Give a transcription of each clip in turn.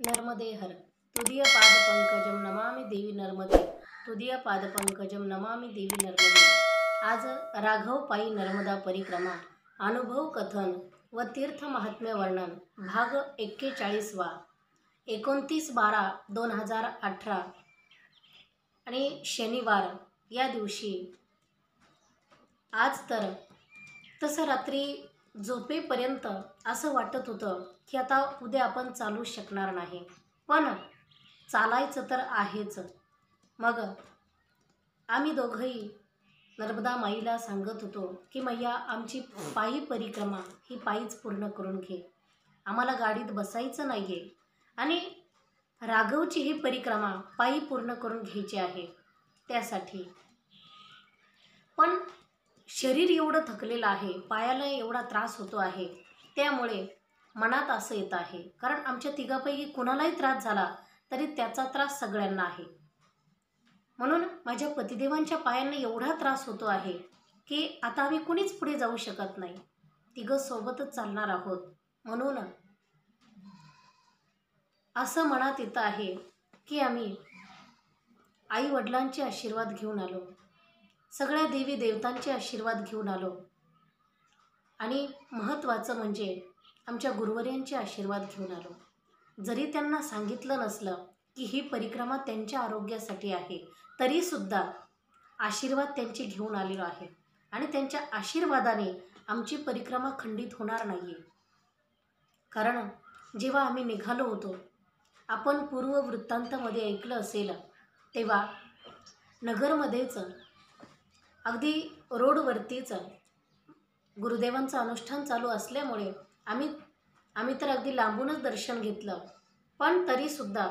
नर्मदे हर तुदीयपादपंकजं नमामि देवी नर्मदे तुदीयपादपंकजं नमामि देवी नर्मदे। आज राघव पायी नर्मदा परिक्रमा अनुभव कथन व तीर्थ महात्म्य वर्णन भाग 41वा 29/12/2018 आणि शनिवार या दिवशी। आज तर तसं रात्री झोपेपर्यंत असं वाटत होतं की आता उद्या आपण चालू शकणार नाही, पण चालायचं तर आहेच। मग आम्ही दोघंही नर्मदा माईला सांगत होतो की मैया आमची पायी परिक्रमा ही पायीच पूर्ण करून घे, आम्हाला गाडीत बसायचं नाही आहे आणि राघवची ही परिक्रमा पायी पूर्ण करून घ्यायची आहे त्यासाठी। पण शरीर एवढं थकलेलं आहे, पायाला एवढा त्रास होतो आहे, त्यामुळे मनात असं येत आहे कारण आमच्या तिघापैकी कुणालाही त्रास झाला तरी त्याचा त्रास सगळ्यांना आहे। म्हणून माझ्या पतिदेवांच्या पायांना एवढा त्रास होतो आहे की आता आम्ही कुणीच पुढे जाऊ शकत नाही, तिघं सोबतच चालणार आहोत। म्हणून असं मनात येतं आहे की आम्ही आई वडिलांचे आशीर्वाद घेऊन आलो, सगळ्या देवी देवतांचे आशीर्वाद घेऊन आलो आणि महत्त्वाचं म्हणजे आमच्या गुरुवर्यांचे आशीर्वाद घेऊन आलो। जरी त्यांना सांगितलं नसलं की ही परिक्रमा त्यांच्या आरोग्यासाठी आहे, तरीसुद्धा आशीर्वाद त्यांचे घेऊन आलेलो आहे आणि त्यांच्या आशीर्वादाने आमची परिक्रमा खंडित होणार नाही आहे। कारण जेव्हा आम्ही निघालो होतो, आपण पूर्व वृत्तांतामध्ये ऐकलं असेल, तेव्हा नगरमध्येच अगदी रोडवरतीच गुरुदेवांचं अनुष्ठान चालू असल्यामुळे आम्ही तर अगदी लांबूनच दर्शन घेतलं, पण तरीसुद्धा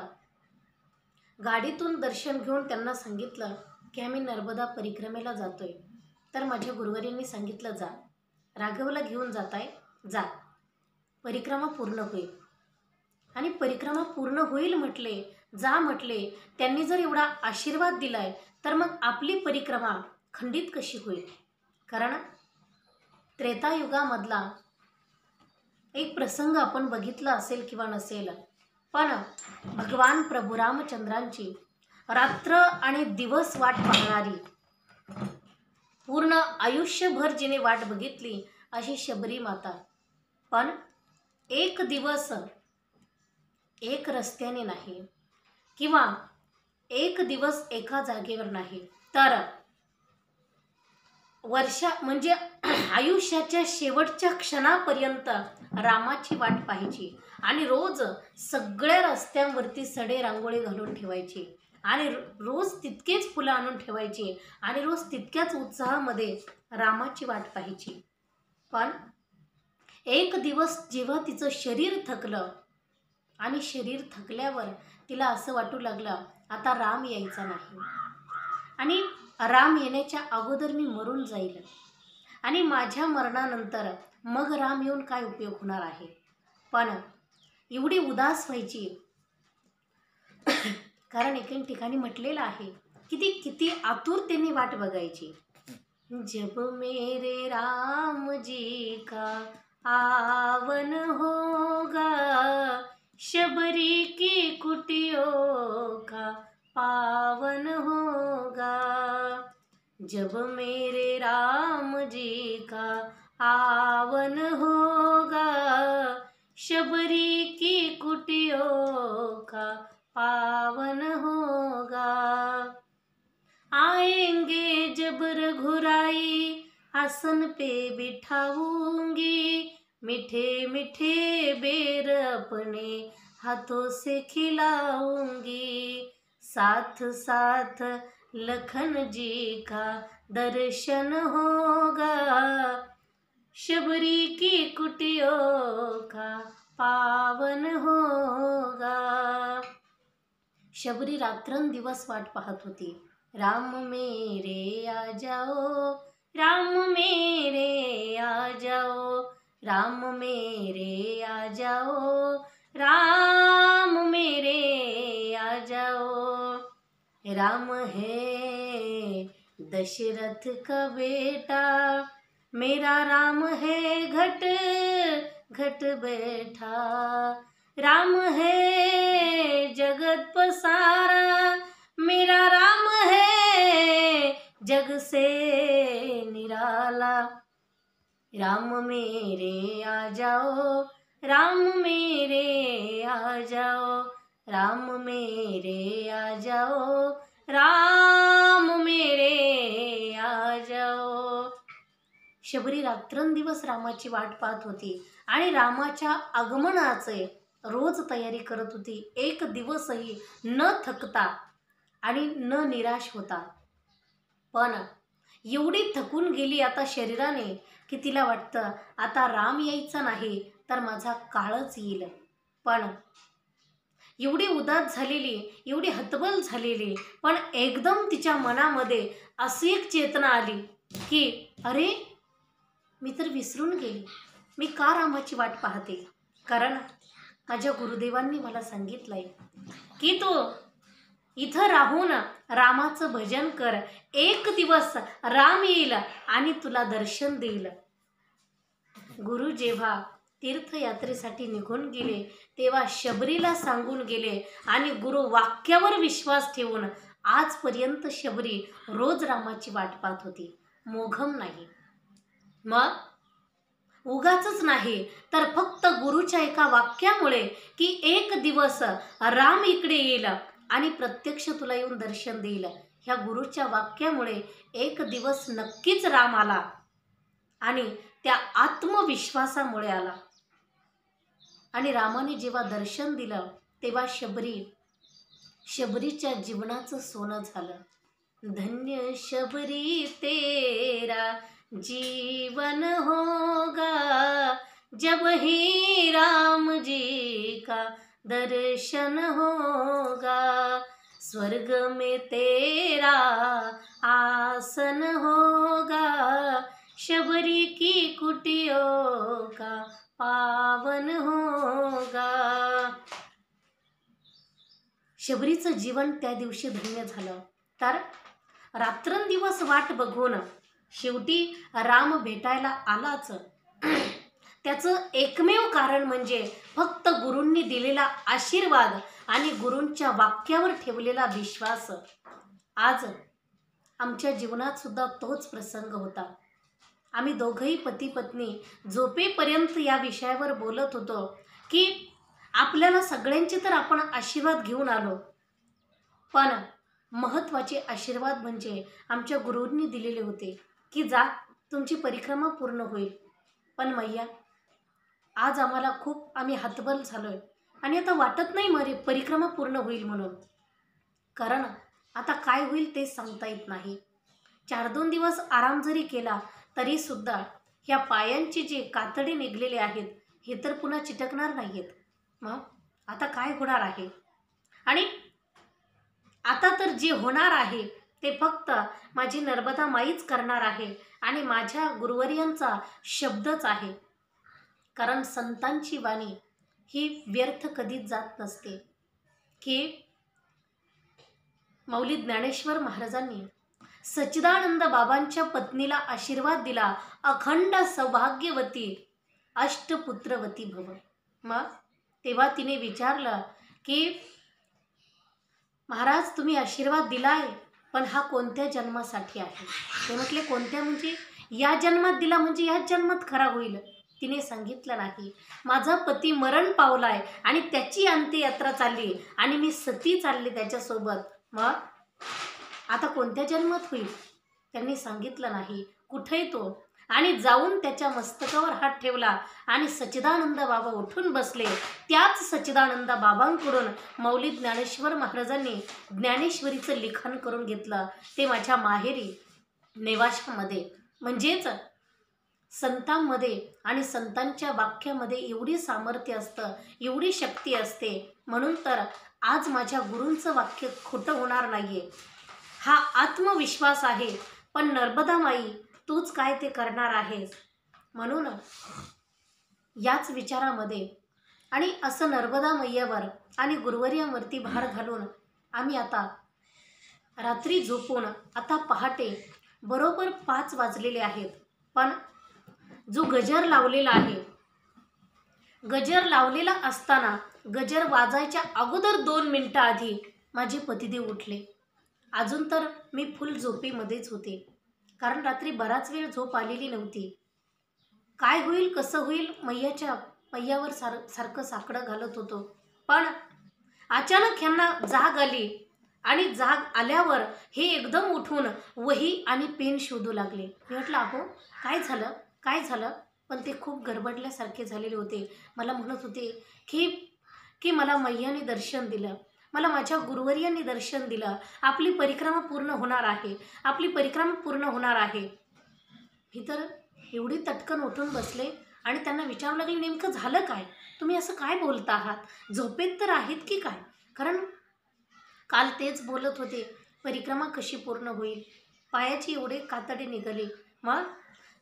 गाडीतून दर्शन घेऊन त्यांना सांगितलं की आम्ही नर्मदा परिक्रमेला जातोय। तर माझ्या गुरुवारींनी सांगितलं, जा राघवला घेऊन जाताय, जा परिक्रमा पूर्ण होईल। आणि परिक्रमा पूर्ण होईल म्हटले, जा म्हटले, त्यांनी जर एवढा आशीर्वाद दिलाय तर मग आपली परिक्रमा खंडित कशी होईल? कारण त्रेतायुगामधला एक प्रसंग आपण बघितला असेल किंवा नसेल, पण भगवान प्रभू रामचंद्रांची रात्र आणि दिवस वाट पाहणारी, पूर्ण आयुष्यभर जिने वाट बघितली अशी शबरी माता, पण एक दिवस एक रस्त्याने नाही किंवा एक दिवस एका जागेवर नाही, तर म्हणजे आयुष्याच्या शेवटच्या क्षणापर्यंत रामाची वाट पाहायची आणि रोज सगळ्या रस्त्यांवरती सडे रांगोळी घालून ठेवायची आणि रोज तितकेच फुलं आणून ठेवायची आणि रोज तितक्याच उत्साहामध्ये रामाची वाट पाहायची। पण एक दिवस जेव्हा तिचं शरीर थकलं आणि शरीर थकल्यावर तिला असं वाटू लागलं आता राम यायचा नाही आणि राम येण्याच्या अगोदर मी मरून जाईल आणि माझ्या मरणानंतर मग राम येऊन काय उपयोग होणार आहे। पण एवढी उदास व्हायची कारण एके ठिकाणी म्हटलेलं आहे किती आतुरतेने वाट बघायची। जब मेरे राम जी का आवन होगा, शबरी की कुटियों का पावन होगा। जब मेरे राम जी का आवन होगा, शबरी की कुटियों का पावन होगा। आएंगे जब रघुराई, आसन पे बिठाऊंगी, मीठे मीठे बेर अपने हाथों से खिलाऊंगी। साथ साथ लखन जी का दर्शन होगा, शबरी की कुटियों का पावन होगा। शबरी रात्रंदिवस वाट पाहत होती, राम मेरे आ जाओ, राम मेरे आ जाओ, राम मेरे आ जाओ, राम मेरे आ जाओ। राम है दशरथ का बेटा, मेरा राम है घट घट बैठा। राम है सारा, मेरा राम है जग से निराला। राम मेरे आ जाओ, राम मेरे आ जाओ, राम मेरे आ जाओ, राम मेरे आ जाओ। शबरी रात्रंदिवस रामाची वाट पाहत होती आणि रामाच्या आगमनाचे रोज तयारी करत होती, एक दिवसही न थकता आणि न निराश होता। पण एवढी थकून गेली आता शरीराने की तिला वाटतं आता राम यायचा नाही तर माझा काळच येईल। पण एवढी उदास झालेली, एवढी हतबल झालेली, पण एकदम तिच्या मनामध्ये अशी एक चेतना आली की अरे मी तर विसरून गेली, मी का रामाची वाट पाहते। कारण माझ्या गुरुदेवांनी मला सांगितलंय की तू इथं राहून रामाचं भजन कर, एक दिवस राम येईल आणि तुला दर्शन देईल। गुरु जेव्हा तीर्थयात्रेसाठी निघून गेले तेव्हा शबरीला सांगून गेले आणि गुरु वाक्यावर विश्वास ठेवून आजपर्यंत शबरी रोज रामाची वाट पाहत होती, मोघम नाही। मग उगाचच नाही तर फक्त गुरुच्या एका वाक्यामुळे की एक दिवस राम इकडे येईल आणि प्रत्यक्ष तुला येऊन दर्शन देईल, ह्या गुरुच्या वाक्यामुळे एक दिवस नक्कीच राम आला आणि त्या आत्मविश्वासामुळे आला। आणि रामाने जेव्हा दर्शन दिलं तेव्हा शबरीच्या जीवनाचं सोनं झालं। धन्य शबरी तेरा जीवन होगा, जब ही राम जी का दर्शन होगा, स्वर्ग में तेरा आसन होगा, शबरी की कुटियों का पावन होगा। शबरीचं जीवन त्या दिवशी धन्य झालं। तर रात्रंदिवस वाट बघून शेवटी राम भेटायला आलाच। त्याचं एकमेव कारण म्हणजे फक्त गुरूंनी दिलेला आशीर्वाद आणि गुरूंच्या वाक्यावर ठेवलेला विश्वास। आज आमच्या जीवनात सुद्धा तोच प्रसंग होता। आम्ही दोघंही पती पत्नी झोपेपर्यंत या विषयावर बोलत होतो की आपल्याला सगळ्यांचे तर आपण आशीर्वाद घेऊन आलो, पण महत्त्वाचे आशीर्वाद म्हणजे आमच्या गुरूंनी दिलेले होते की जा तुमची परिक्रमा पूर्ण होईल। पण मैया आज आम्हाला आम्ही हतबल झालोय आणि आता वाटत नाही मरे परिक्रमा पूर्ण होईल म्हणून, कारण आता काय होईल ते सांगता येत नाही। 4-2 दिवस आराम जरी केला तरी सुद्धा ह्या पायांचे जे कातडे निघलेले आहेत हे तर पुन्हा चिटकणार नाहीत। मग आता काय होणार आहे? आणि आता तर जे होणार आहे ते फक्त माझी नर्मदा माईच करणार आहे आणि माझ्या गुरुवर्यांचा शब्दच आहे। कारण संतांची वाणी ही व्यर्थ कधीच जात नसते। की मौली ज्ञानेश्वर महाराजांनी सच्चिदानंद बाबांच्या पत्नीला आशीर्वाद दिला, अखंड सौभाग्यवती अष्टपुत्रवती भव। मग तेव्हा तिने विचारलं की महाराज तुम्ही आशीर्वाद दिलाय पण हा कोणत्या जन्मासाठी आहे? ते म्हटले कोणत्या म्हणजे या जन्मात दिला म्हणजे याच जन्मात खरा होईल। तिने सांगितलं नाही, माझा पती मरण पावलाय आणि त्याची अंत्ययात्रा चालली आणि मी सती चालली त्याच्यासोबत, मग आता कोणत्या जन्मात होईल? त्यांनी सांगितलं नाही कुठे तो, आणि जाऊन त्याच्या मस्तकावर हात ठेवला आणि सच्चिदानंद बाबा उठून बसले। त्याच सच्चिदानंद बाबांकडून मौली ज्ञानेश्वर महाराजांनी ज्ञानेश्वरीचं लिखाण करून घेतलं। ते माझ्या माहेरी नेवाशामध्ये म्हणजेच संतांमध्ये आणि संतांच्या वाक्यामध्ये एवढी सामर्थ्य असतं, एवढी शक्ती असते, म्हणून तर आज माझ्या गुरूंचं वाक्य खोटं होणार नाहीये हा आत्मविश्वास आहे। पण नर्मदा माई तूच काय ते करणार आहेस, म्हणून याच विचारामध्ये आणि असं नर्मदा मैयावर आणि गुरुवर्यांवरती भार घालून आम्ही आता रात्री झोपून आता पहाटे बरोबर 5 वाजलेले आहेत। पण जो गजर लावलेला आहे, गजर लावलेला असताना गजर वाजायच्या अगोदर 2 मिनिटं आधी माझे पतिदेव उठले. अजून तर मी फुल झोपेमध्येच होते, कारण रात्री बराच वेळ झोप आलेली नव्हती. काय होईल कसं होईल मैयावर सारखं साकडं घालत होतो. पण अचानक ह्यांना जाग आली आणि जाग आल्यावर हे एकदम उठून वही आणि पेन शोधू लागले. मी म्हटलं, अहो काय झालं काय झालं? पण ते खूप गडबडल्यासारखे झालेले होते. मला म्हणत होते की की मला मैयाने दर्शन दिलं, मला माझ्या गुरुवर्यांनी दर्शन दिलं, आपली परिक्रमा पूर्ण होणार आहे, आपली परिक्रमा पूर्ण होणार आहे. मी तर एवढी तटकन उठून बसले आणि त्यांना विचारू लागले, नेमकं झालं काय? तुम्ही असं काय बोलता आहात? झोपेत तर आहेत की काय? कारण काल तेच बोलत होते, परिक्रमा कशी पूर्ण होईल, पायाची एवढे कातडे निघाले. मग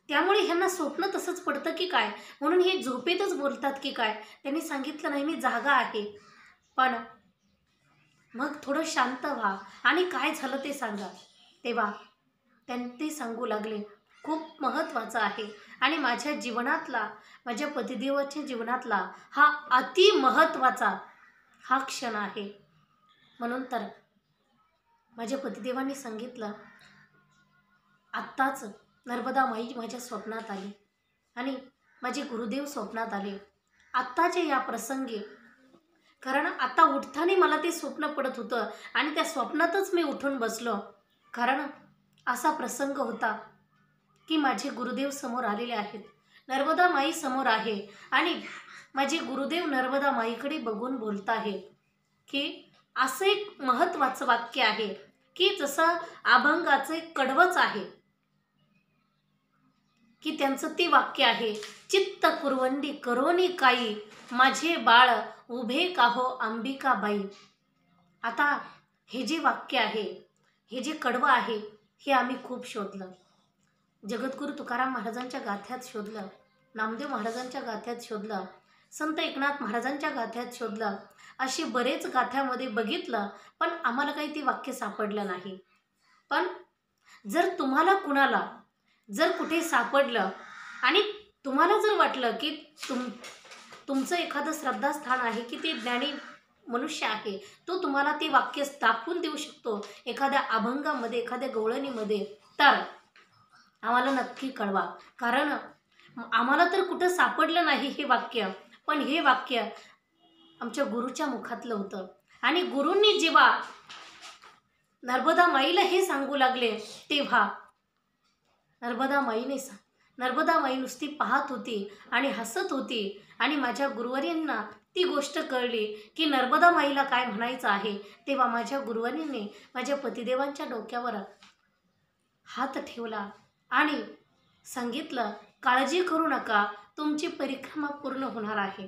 त्यामुळे ह्यांना स्वप्न तसंच पडतं की काय, म्हणून हे झोपेतच बोलतात की काय? त्यांनी सांगितलं, नाही मी जागा आहे. पण मग थोडं शांत व्हा आणि काय झालं ते सांगा. तेव्हा ते सांगू लागले, खूप महत्त्वाचं आहे आणि माझ्या जीवनातला, माझ्या पतिदेवाच्या जीवनातला हा अति महत्त्वाचा हा क्षण आहे. म्हणून तर माझ्या पतिदेवांनी सांगितलं, आत्ताच नर्मदा माई माझ्या स्वप्नात आली आणि माझे गुरुदेव स्वप्नात आले आत्ताच्या या प्रसंगी. कारण आता उठताना मला ते स्वप्न पडत होतं आणि त्या स्वप्नातच मी उठून बसलो. कारण असा प्रसंग होता की माझे गुरुदेव समोर आलेले आहेत, नर्मदा माई समोर आहे आणि माझे गुरुदेव नर्मदा माईकडे बघून बोलत आहे की असं एक महत्त्वाचं वाक्य आहे की जसं अभंगाचं एक कडवच आहे की त्यांचं ते वाक्य आहे, चित्त कुरवंडी करोनी काई, माझे बाळ उभे काहो अंबिकाबाई. आता हे जे वाक्य आहे, हे जे कडवं आहे, हे आम्ही खूप शोधलं. जगद्गुरू तुकाराम महाराजांच्या गाथ्यात शोधलं, नामदेव महाराजांच्या गाथ्यात शोधलं, संत एकनाथ महाराजांच्या गाथ्यात शोधलं, असे बरेच गाथ्यामध्ये बघितलं, पण आम्हाला काही ते वाक्य सापडलं नाही. पण जर तुम्हाला कुणाला जर कुठे सापडलं आणि तुम्हाला जर वाटलं की तुमचं एखादं श्रद्धास्थान आहे की ते ज्ञानी मनुष्य आहे, तो तुम्हाला ते वाक्य दाखवून देऊ शकतो एखाद्या अभंगामध्ये, एखाद्या गवळणीमध्ये, तर आम्हाला नक्की कळवा. कारण आम्हाला तर कुठं सापडलं नाही हे वाक्य, पण हे वाक्य आमच्या गुरुच्या मुखातलं होतं. आणि गुरूंनी जेव्हा नर्मदा माईला हे सांगू लागले, तेव्हा नर्मदा माई नुसती पाहत होती आणि हसत होती. आणि माझ्या गुरुवर्यांना ती गोष्ट कळली की नर्मदा माईला काय म्हणायचं आहे. तेव्हा माझ्या गुरुवर्यांनी माझ्या पतिदेवांच्या डोक्यावर हात ठेवला आणि सांगितलं, काळजी करू नका, तुमची परिक्रमा पूर्ण होणार आहे,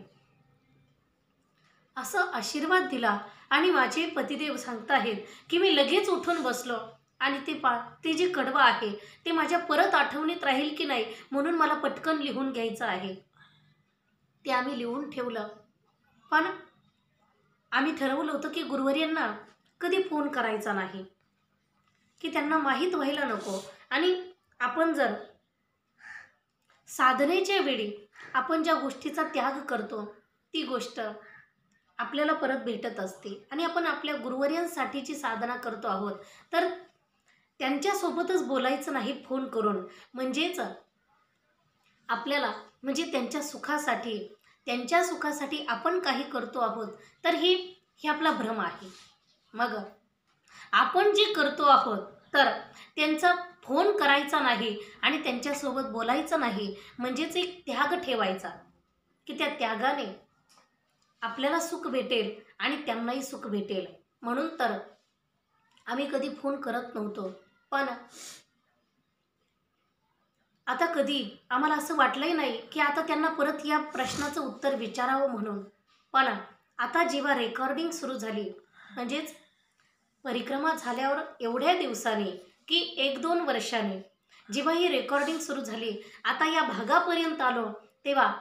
असं आशीर्वाद दिला. आणि माझे पतिदेव सांगताहेत की मी लगेच उठून बसलो आणि ते जे कडवं आहे ते माझ्या परत आठवणीत राहील की नाही, म्हणून मला पटकन लिहून घ्यायचं आहे. ते आम्ही लिहून ठेवलं. पण आम्ही ठरवलं होतं की गुरुवर्यांना कधी फोन करायचा नाही, की त्यांना माहीत व्हायला नको. आणि आपण जर साधनेच्या वेळी आपण ज्या गोष्टीचा त्याग करतो, ती गोष्ट आपल्याला परत भेटत असते. आणि आपण आपल्या गुरुवर्यांसाठीची साधना करतो आहोत, तर त्यांच्यासोबतच बोलायचं नाही फोन करून. म्हणजेच आपल्याला म्हणजे त्यांच्या सुखासाठी आपण काही करतो आहोत, तर हे आपला भ्रम आहे. मग आपण जे करतो आहोत तर त्यांचा फोन करायचा नाही आणि त्यांच्यासोबत बोलायचं नाही, म्हणजेच एक त्याग ठेवायचा की त्या त्यागाने आपल्याला सुख भेटेल आणि त्यांनाही सुख भेटेल. म्हणून तर आम्ही कधी फोन करत नव्हतो. पण आता कधी आम्हाला असं वाटलंही नाही की आता त्यांना परत या प्रश्नाचं उत्तर विचारावं म्हणून. पण आता जेव्हा रेकॉर्डिंग सुरू झाली, म्हणजेच परिक्रमा झाल्यावर एवढ्या दिवसांनी की 1-2 वर्षांनी जेव्हा ही रेकॉर्डिंग सुरू झाली, आता या भागापर्यंत आलो, तेव्हा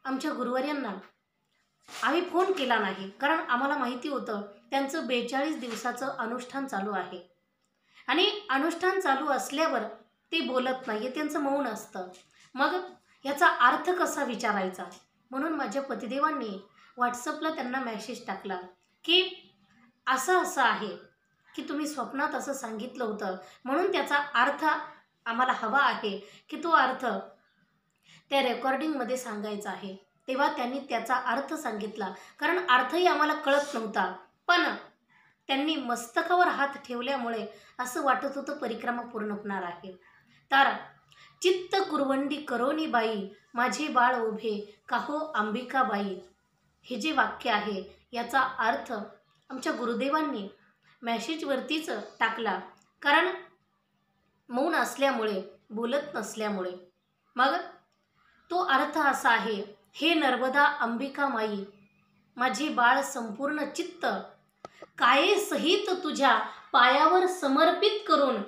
आमच्या गुरुवर्यांना आम्ही फोन केला नाही. कारण आम्हाला माहिती होतं त्यांचं 42 दिवसाचं अनुष्ठान चालू आहे आणि अनुष्ठान चालू असल्यावर ते बोलत नाही, त्यांचं मौन असतं. मग याचा अर्थ कसा विचारायचा, म्हणून माझ्या पतिदेवांनी व्हॉट्सअपला त्यांना मेसेज टाकला की असं असं आहे की तुम्ही स्वप्नात असं सांगितलं होतं, म्हणून त्याचा अर्थ आम्हाला हवा आहे की तो अर्थ त्या रेकॉर्डिंगमध्ये सांगायचा आहे. तेव्हा त्यांनी त्याचा अर्थ सांगितला, कारण अर्थही आम्हाला कळत नव्हता. पण त्यांनी मस्तकावर हात ठेवल्यामुळे असं वाटत होतं परिक्रमा पूर्ण होणार आहे. तर चित्त कुरवंडी करोनी बाई, माझे बाळ उभे काहो अंबिकाबाई, हे जे वाक्य आहे याचा अर्थ आमच्या गुरुदेवांनी मॅसेजवरतीच टाकला, कारण मौन असल्यामुळे, बोलत नसल्यामुळे. मग तो अर्थ असा आहे, हे नर्मदा अंबिका माई, माझे बाळ संपूर्ण चित्त काये सहित तुझ्या पायावर समर्पित करून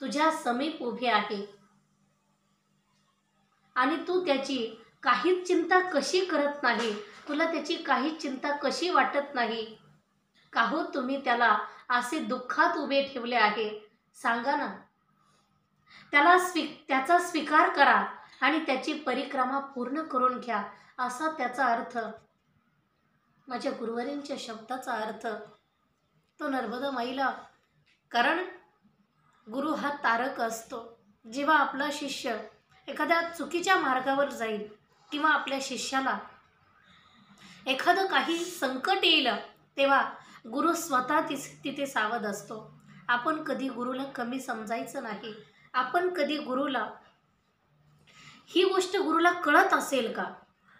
तुझ्या समीप उभे आहे, आणि तू त्याची काहीच चिंता कशी करत नाही, तुला त्याची काहीच चिंता कशी वाटत नाही. काहो तुम्ही त्याला असे दुःखात उभे ठेवले आहे, सांगा ना. त्याचा स्वीकार करा आणि त्याची परिक्रमा पूर्ण करून घ्या, असा त्याचा अर्थ, माझ्या गुरुवारींच्या शब्दाचा अर्थ तो नर्मदा माईला. कारण गुरु हा तारक असतो. जेव्हा आपला शिष्य एखाद्या चुकीच्या मार्गावर जाईल किंवा आपल्या शिष्याला एखादं काही संकट येईल, तेव्हा गुरु स्वतः तिथे सावध असतो. आपण कधी गुरुला कमी समजायचं नाही. आपण कधी गुरुला, ही गोष्ट गुरुला कळत असेल का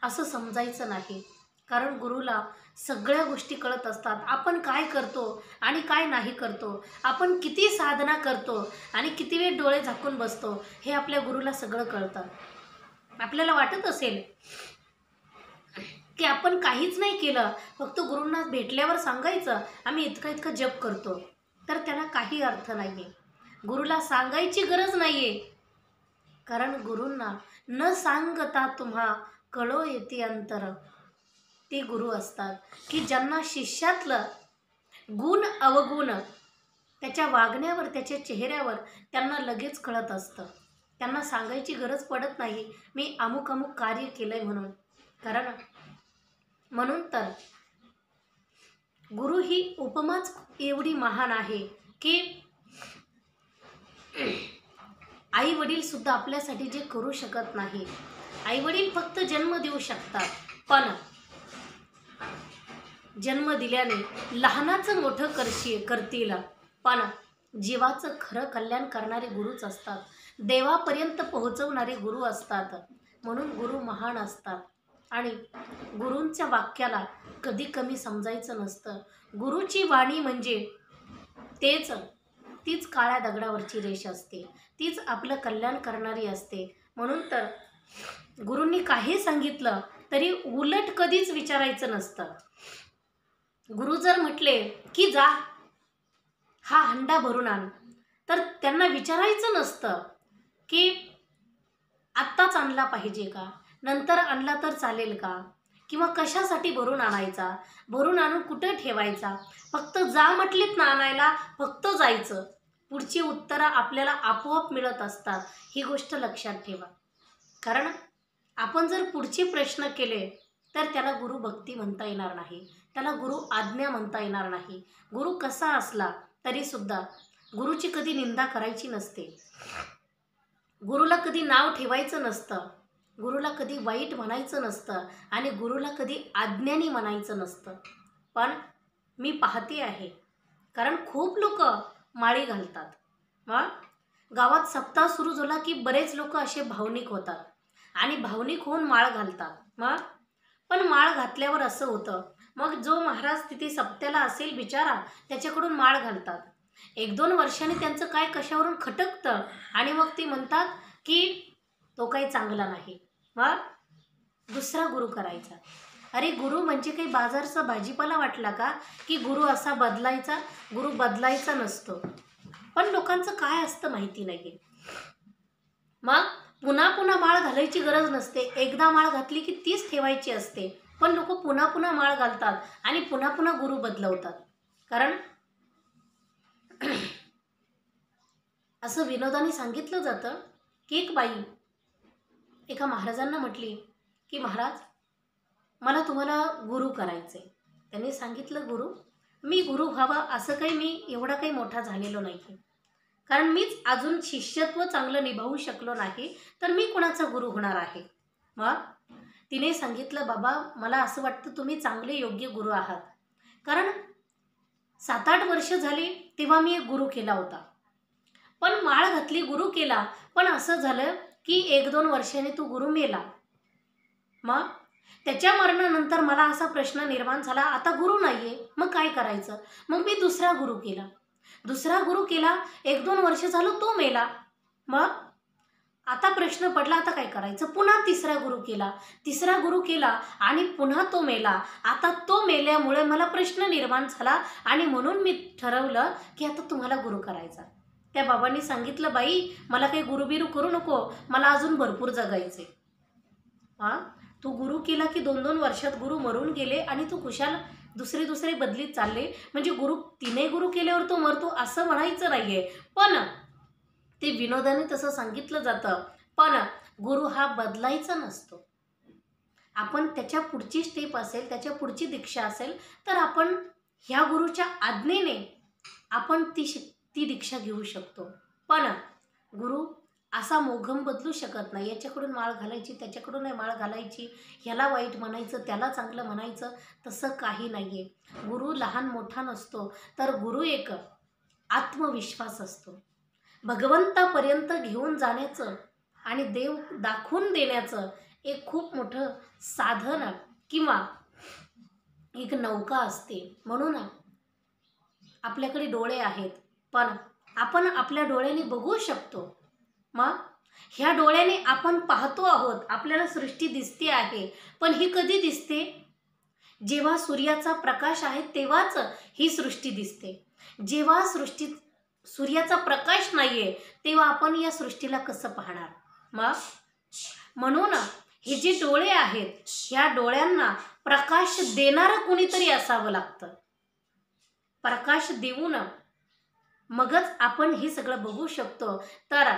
असं समजायचं नाही, कारण गुरुला सगळ्या गोष्टी कळत असतात. आपण काय करतो आणि काय नाही करतो, आपण किती साधना करतो आणि किती वेळ डोळे झाकून बसतो, हे आपल्या गुरुला सगळं कळतं. आपल्याला वाटत असेल की आपण काहीच नाही केलं, फक्त गुरूंना भेटल्यावर सांगायचं आम्ही इतका इतका जप करतो, तर त्याला काही अर्थ नाही आहे. गुरुला सांगायची गरज नाही आहे, कारण गुरूंना न सांगता तुम्हा कळो येते अंतर. ते गुरु असतात की ज्यांना शिष्यातलं गुण अवगुण त्याच्या वागण्यावर, त्याच्या चेहऱ्यावर त्यांना लगेच कळत असतं. त्यांना सांगायची गरज पडत नाही मी अमुक अमुक कार्य केलंय म्हणून. कारण म्हणून तर गुरु ही उपमाच एवढी महान आहे की आई वडील सुद्धा आपल्यासाठी जे करू शकत नाही. आई वडील फक्त जन्म देऊ शकतात, पण जन्म दिल्याने लहानाचं मोठं करतील, पण जीवाचं खरं कल्याण करणारे गुरुच असतात. देवापर्यंत पोहोचवणारे गुरु असतात. म्हणून गुरु महान असतात आणि गुरूंच्या वाक्याला कधी कमी समजायचं नसतं. गुरुची वाणी म्हणजे तीच काळ्या दगडावरची रेष असते, तीच आपलं कल्याण करणारी असते. म्हणून तर गुरूंनी काही सांगितलं तरी उलट कधीच विचारायचं नसतं. गुरु जर म्हटले की जा हा हंडा भरून आण, तर त्यांना विचारायचं नसतं की आत्ताच आणला पाहिजे का, नंतर आणला तर चालेल का, किंवा कशासाठी भरून आणायचा, भरून आणून कुठं ठेवायचा. फक्त जा म्हटलेत ना आणायला, फक्त जायचं. पुढची उत्तरं आपल्याला आपोआप मिळत असतात, ही गोष्ट लक्षात ठेवा. कारण आपण जर पुढचे प्रश्न केले तर त्याला गुरु भक्ती म्हणता येणार नाही, त्याला गुरु आज्ञा म्हणता येणार नाही. गुरु कसा असला तरी सुद्धा गुरुची कधी निंदा करायची नसते, गुरुला कधी नाव ठेवायचं नसतं, गुरुला कधी वाईट म्हणायचं नसतं आणि गुरुला कधी आज्ञानी म्हणायचं नसतं. पण मी पाहते आहे, कारण खूप लोक माळी घालतात. मग गावात सप्ताह सुरू झाला की बरेच लोक असे भावनिक होतात आणि भावनिक होऊन माळ घालतात. मग पण माळ घातल्यावर असं होतं, मग जो महाराज तिथे सप्त्याला असेल बिचारा, त्याच्याकडून माळ घालतात. 1-2 वर्षांनी त्यांचं काय कशावरून खटकतं आणि मग ते म्हणतात की तो काही चांगला नाही, मग दुसरा गुरु करायचा. अरे गुरु म्हणजे काही बाजारचा भाजीपाला वाटला का की गुरु असा बदलायचा? गुरु बदलायचा नसतो. पण लोकांचं काय असतं माहिती नाही. मग पुन्हा पुन्हा माळ घालायची गरज नसते, एकदा माळ घातली की तीच ठेवायची असते. पण लोक पुन्हा पुन्हा माळ घालतात आणि पुन्हा पुन्हा गुरु बदलवतात. कारण असं विनोदाने सांगितलं जातं की एक बाई एका महाराजांना म्हटली की महाराज मला तुम्हाला गुरु करायचे. त्यांनी सांगितलं गुरु मी गुरु व्हावा असं काही मी एवढा काही मोठा झालेलो नाही, कारण मीच अजून शिष्यत्व चांगलं निभावू शकलो नाही, तर मी कुणाचा गुरु होणार आहे. मग तिने सांगितलं, बाबा मला असं वाटतं तुम्ही चांगले योग्य गुरु आहात, कारण 7-8 वर्ष झाली तेव्हा मी एक गुरु केला होता, पण माळ घातली, गुरु केला, पण असं झालं की 1-2 वर्षांनी तो गुरु मेला. मग त्याच्या मरणानंतर मला असा प्रश्न निर्माण झाला, आता गुरु नाहीये, मग काय करायचं. मग मी दुसरा गुरु केला, 1-2 वर्ष झालं, तो मेला. मग आता प्रश्न पडला, आता काय करायचं. पुन्हा तिसरा गुरु केला आणि पुन्हा तो मेला. आता तो मेल्यामुळे मला प्रश्न निर्माण झाला आणि म्हणून मी ठरवलं की आता तुम्हाला गुरु करायचा. त्या बाबांनी सांगितलं, बाई मला काही गुरुबिरू करू नको, मला अजून भरपूर जगायचे. तू गुरु केला की 2-2 वर्षात गुरु मरून गेले आणि तू कुशाल दुसरे बदलीत चालले. म्हणजे तिने गुरु केल्यावर तो मरतो असं म्हणायचं नाहीये, पण ते विनोदाने तसं सांगितलं जातं. पण गुरु हा बदलायचा नसतो. आपण त्याच्या पुढची स्टेप असेल, त्याच्या पुढची दीक्षा असेल, तर आपण ह्या गुरुच्या आज्ञेने आपण ती दीक्षा घेऊ शकतो. पण गुरु असा मोघम बदलू शकत नाही. याच्याकडून माळ घालायची, त्याच्याकडून नाही माळ घालायची, ह्याला वाईट म्हणायचं, त्याला चांगलं म्हणायचं, तसं काही नाहीये. गुरु लहान मोठा नसतो, तर गुरु एक आत्मविश्वास असतो. भगवंतापर्यंत घेऊन जाण्याचं आणि देव दाखवून देण्याचं एक खूप मोठं साधन किंवा एक नौका असते. म्हणून आपल्याकडे डोळे आहेत, पण आपण आपल्या डोळ्याने बघू शकतो. मग ह्या डोळ्याने आपण पाहतो आहोत, आपल्याला सृष्टी दिसते आहे, पण ही कधी दिसते. जेव्हा सूर्याचा प्रकाश आहे तेव्हाच ही सृष्टी दिसते. जेव्हा सूर्याचा प्रकाश नाहीये तेव्हा आपण या सृष्टीला कसं पाहणार. मग म्हणून हे जे डोळे आहेत, ह्या डोळ्यांना प्रकाश देणारं कोणीतरी असावं लागतं. प्रकाश देऊन मगच आपण हे सगळं बघू शकतो. तर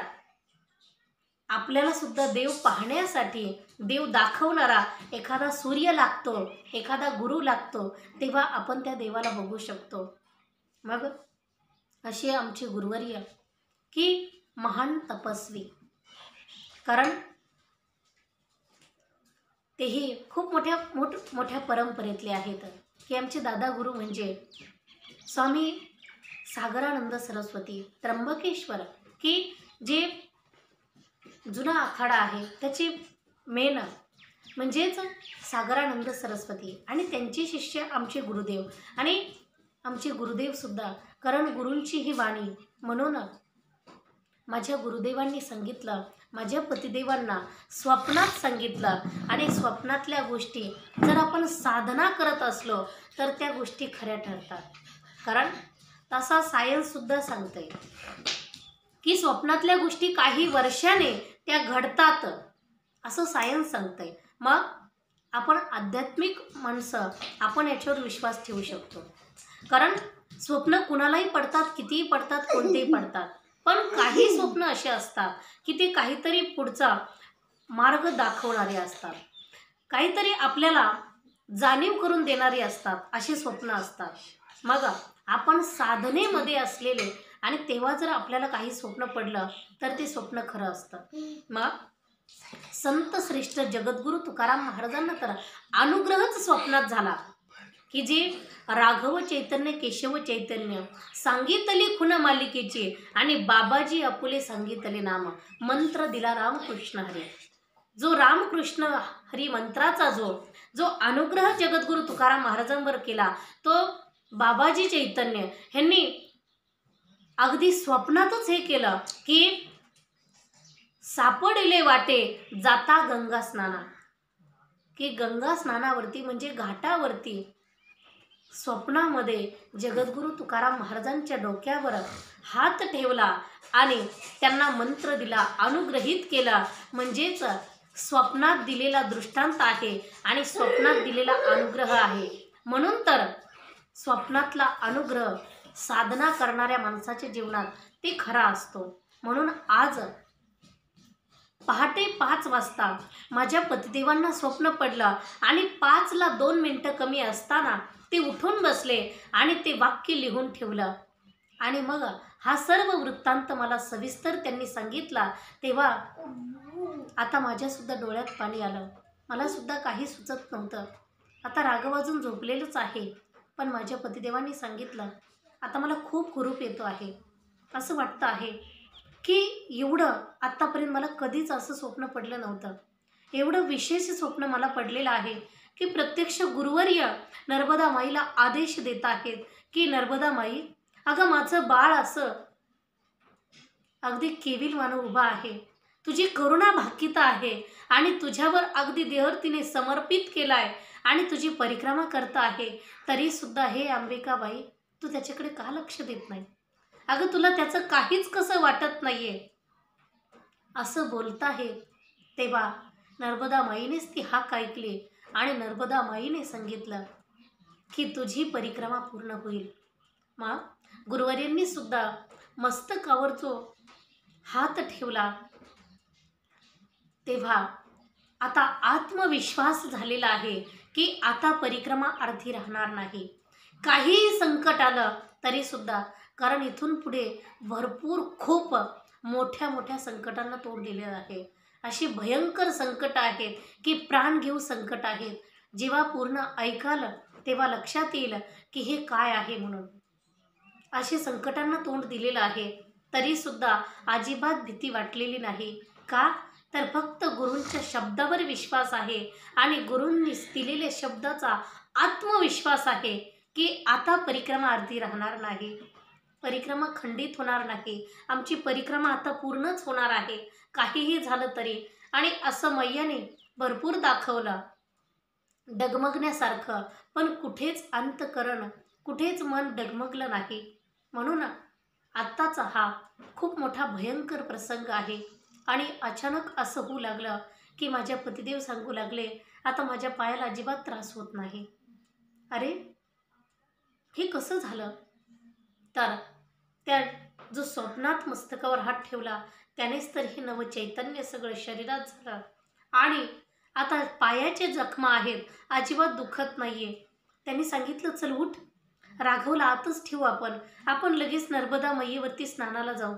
आपल्याला सुद्धा देव पाहण्यासाठी, देव दाखवणारा एखादा सूर्य लागतो, एखादा गुरु लागतो, तेव्हा आपण त्या देवाला बघू शकतो. मग अशी आमची गुरुवर्य की महान तपस्वी, कारण तेही खूप मोठ्या परंपरेतले आहेत. की आमचे दादा गुरु म्हणजे स्वामी सागरानंद सरस्वती त्र्यंबकेश्वर, की जे जुना आखाडा आहे त्याचे मेन म्हणजेच सागरानंद सरस्वती, आणि त्यांचे शिष्य आमचे गुरुदेव आणि आमचे गुरुदेवसुद्धा. कारण गुरूंची ही वाणी. म्हणून माझ्या गुरुदेवांनी सांगितलं, माझ्या पतिदेवांना स्वप्नात सांगितलं, आणि स्वप्नातल्या गोष्टी जर आपण साधना करत असलो तर त्या गोष्टी खऱ्या ठरतात. कारण तसा सायन्ससुद्धा सांगतंय की स्वप्नातल्या गोष्टी काही वर्षाने त्या घडतात, असं सायन्स सांगतंय. मग आपण आध्यात्मिक माणसं, आपण याच्यावर विश्वास ठेवू शकतो. कारण स्वप्न कुणालाही पडतात, कितीही पडतात, कोणतेही पडतात, पण काही स्वप्न असे असतात की ते काहीतरी पुढचा मार्ग दाखवणारे असतात, काहीतरी आपल्याला जाणीव करून देणारे असतात, असे स्वप्न असतात. मग आपण साधनेमध्ये असलेले आणि तेव्हा जर आपल्याला काही स्वप्न पडलं तर ते स्वप्न खरं असतं. मग संत श्रेष्ठ जगद्गुरु तुकाराम महाराजांना तर अनुग्रहच स्वप्नात झाला की जे राघव चैतन्य केशव चैतन्य सांगितले खुन मालिकेचे आणि बाबाजी आपुले सांगितले नाम, मंत्र दिला रामकृष्ण हरी. जो रामकृष्ण हरी मंत्राचा जो अनुग्रह जगद्गुरु तुकाराम महाराजांवर केला, तो बाबाजी चैतन्य ह्यांनी अगदी स्वप्नातच हे केलं की सापडले वाटे जाता गंगा स्नाना, की गंगा स्नानावरती म्हणजे घाटावरती स्वप्नामध्ये जगद्गुरु तुकाराम महाराजांच्या डोक्यावर हात ठेवला आणि त्यांना मंत्र दिला, अनुग्रहित केला. म्हणजेच स्वप्नात दिलेला दृष्टांत आहे आणि स्वप्नात दिलेला अनुग्रह आहे. म्हणून तर स्वप्नातला अनुग्रह साधना करणाऱ्या माणसाच्या जीवनात ते खरा असतो. म्हणून आज पहाटे 5 वाजता माझ्या पतिदेवांना स्वप्न पडलं आणि 5ला 2 मिनिटं कमी असताना ते उठून बसले आणि ते वाक्य लिहून ठेवलं. आणि मग हा सर्व वृत्तांत मला सविस्तर त्यांनी सांगितला. तेव्हा आता माझ्यासुद्धा डोळ्यात पाणी आलं. मला सुद्धा काही सुचत नव्हतं. आता राघव अजून झोपलेलंच आहे, पण माझ्या पतिदेवांनी सांगितलं. आता मला खूप हुरूप येतो आहे. असं वाटतं आहे की एवढं आत्तापर्यंत मला कधीच असं स्वप्न पडलं नव्हतं. एवढं विशेष स्वप्न मला पडलेलं आहे की प्रत्यक्ष गुरुवर्य नर्मदा माईला आदेश देत आहेत की नर्मदा माई, अगं माझं बाळ असं अगदी केविल मानव उभा आहे, तुझी करुणा भाकिता आहे आणि तुझ्यावर अगदी देह तिने समर्पित केलाय आणि तुझी परिक्रमा करता आहे, तरी सुद्धा हे अंबिकाबाई तू त्याच्याकडे का लक्ष देत नाही? अगं तुला त्याचं काहीच कसं वाटत नाहीये असं बोलत आहे. तेव्हा नर्मदा माईनेच ती हाक ऐकली आणि नर्मदा माईने सांगितलं की तुझी परिक्रमा पूर्ण होईल. मग गुरुवर्यांनी सुद्धा मस्तकावर जो हात ठेवला, तेव्हा आता आत्मविश्वास झालेला आहे की आता परिक्रमा अर्धी राहणार नाही. काहीही संकट आलं तरी सुद्धा, कारण इथून पुढे भरपूर खूप मोठ्या मोठ्या संकटांना तोंड दिलेलं आहे. अशी भयंकर संकट आहेत की प्राण घेऊ संकट आहेत. जेव्हा पूर्ण ऐकाल तेव्हा लक्षात येईल की हे काय आहे म्हणून. अशी संकटांना तोंड दिलेलं आहे, तरी सुद्धा अजिबात भीती वाटलेली नाही. का तर फक्त गुरूंच्या शब्दावर विश्वास आहे आणि गुरूंनी दिलेल्या शब्दाचा आत्मविश्वास आहे की आता परिक्रमा अर्धी राहणार नाही, परिक्रमा खंडित होणार नाही, आमची परिक्रमा आता पूर्णच होणार आहे काहीही झालं तरी. आणि असं मैयाने भरपूर दाखवलं डगमगण्यासारखं, पण कुठेच अंतकरण, कुठेच मन डगमगलं नाही. म्हणून आत्ताचा हा खूप मोठा भयंकर प्रसंग आहे. आणि अचानक असं होऊ लागलं की माझ्या पतिदेव सांगू लागले, आता माझ्या पायाला अजिबात त्रास होत नाही. अरे हे कसं झालं? तर त्या जो स्वप्नात मस्तकावर हात ठेवला त्यानेच तर हे नवचैतन्य सगळं शरीरात झालं. आणि आता पायाचे जखमा आहेत, अजिबात दुखत नाहीये. त्यांनी सांगितलं, चल उठ, राघवला आतच ठेवू, आपण लगेच नर्मदा मैयेवरती स्नानाला जाऊ.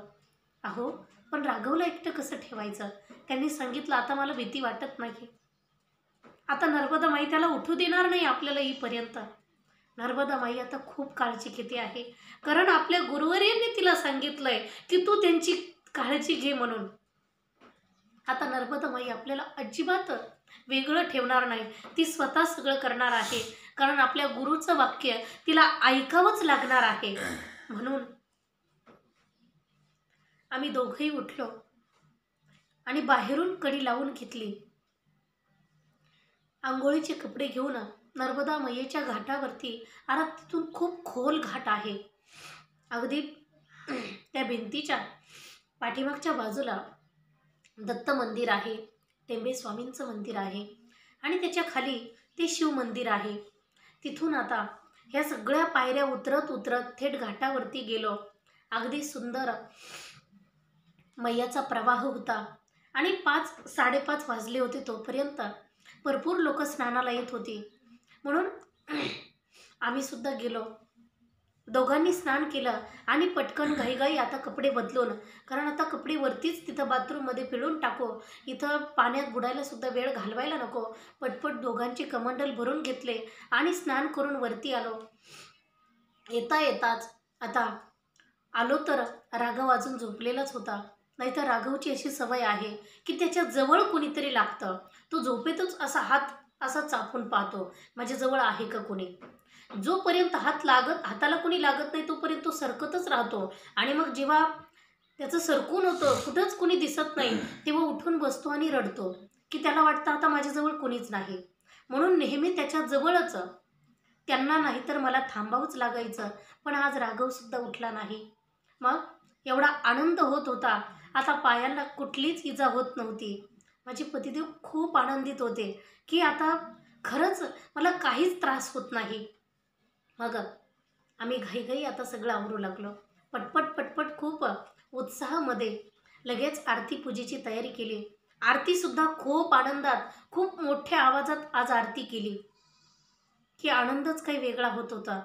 अहो पण राघवला एकटं कसं ठेवायचं? त्यांनी सांगितलं, आता मला भीती वाटत नाही. आता नर्मदा माई त्याला उठू देणार नाही आपल्याला येईपर्यंत. नर्मदा माई आता खूप काळजी घेते आहे, कारण आपल्या गुरुवर्यांनी तिला सांगितलंय की तू त्यांची काळजी घे म्हणून. आता नर्मदा माई आपल्याला अजिबात वेगळं ठेवणार नाही, ती स्वतः सगळं करणार आहे, कारण आपल्या गुरुचं वाक्य तिला ऐकावंच लागणार आहे. म्हणून आम्ही दोघंही उठलो आणि बाहेरून कडी लावून घेतली. आंघोळीचे कपडे घेऊन नर्मदा मैयेच्या घाटावरती, आता तिथून खूप खोल घाट आहे. अगदी त्या भिंतीच्या पाठीमागच्या बाजूला दत्त मंदिर आहे, टेंबे स्वामींचं मंदिर आहे आणि त्याच्या खाली ते शिव मंदिर आहे. तिथून आता ह्या सगळ्या पायऱ्या उतरत उतरत थेट घाटावरती गेलो. अगदी सुंदर मैयाचा प्रवाह होता आणि 5-5:30 वाजले होते. तोपर्यंत भरपूर लोक स्नानाला येत होती. म्हणून आम्ही सुद्धा गेलो. दोघांनी स्नान केलं आणि पटकन घाईघाई आता कपडे बदलून, कारण आता कपडे वरतीच तिथं बाथरूममध्ये पिळून टाको, इथं पाण्यात बुडायला सुद्धा वेळ घालवायला नको, पटपट दोघांचे कमंडल भरून घेतले आणि स्नान करून वरती आलो. येता येताच आता आलो तर राघव अजून झोपलेलाच होता. नाहीतर राघवची अशी सवय आहे की त्याच्या जवळ कोणीतरी लागतं, तो झोपेतच असा हात असा चापून पाहतो माझ्या जवळ आहे का कोणी. जोपर्यंत हाताला कोणी लागत नाही तोपर्यंत तो सरकतच राहतो आणि मग जेव्हा त्याचं सरकून होतं, कुठंच कोणी दिसत नाही, तेव्हा उठून बसतो आणि रडतो की त्याला वाटतं आता माझ्याजवळ कोणीच नाही. म्हणून नेहमी त्याच्या जवळच, त्यांना नाही तर मला थांबावंच लागायचं. पण आज राघवसुद्धा उठला नाही. मग एवढा आनंद होत होता, आता पायांना कुठलीच इजा होत नव्हती. माझे पतिदेव खूप आनंदित होते की आता खरंच मला काहीच त्रास होत नाही. मग आम्ही घाईघाई आता सगळं आवरू लागलो. पटपट पटपट खूप उत्साहामध्ये लगेच आरती पूजेची तयारी केली. आरतीसुद्धा खूप आनंदात, खूप मोठ्या आवाजात आज आरती केली, की आनंदच काही वेगळा होत होता.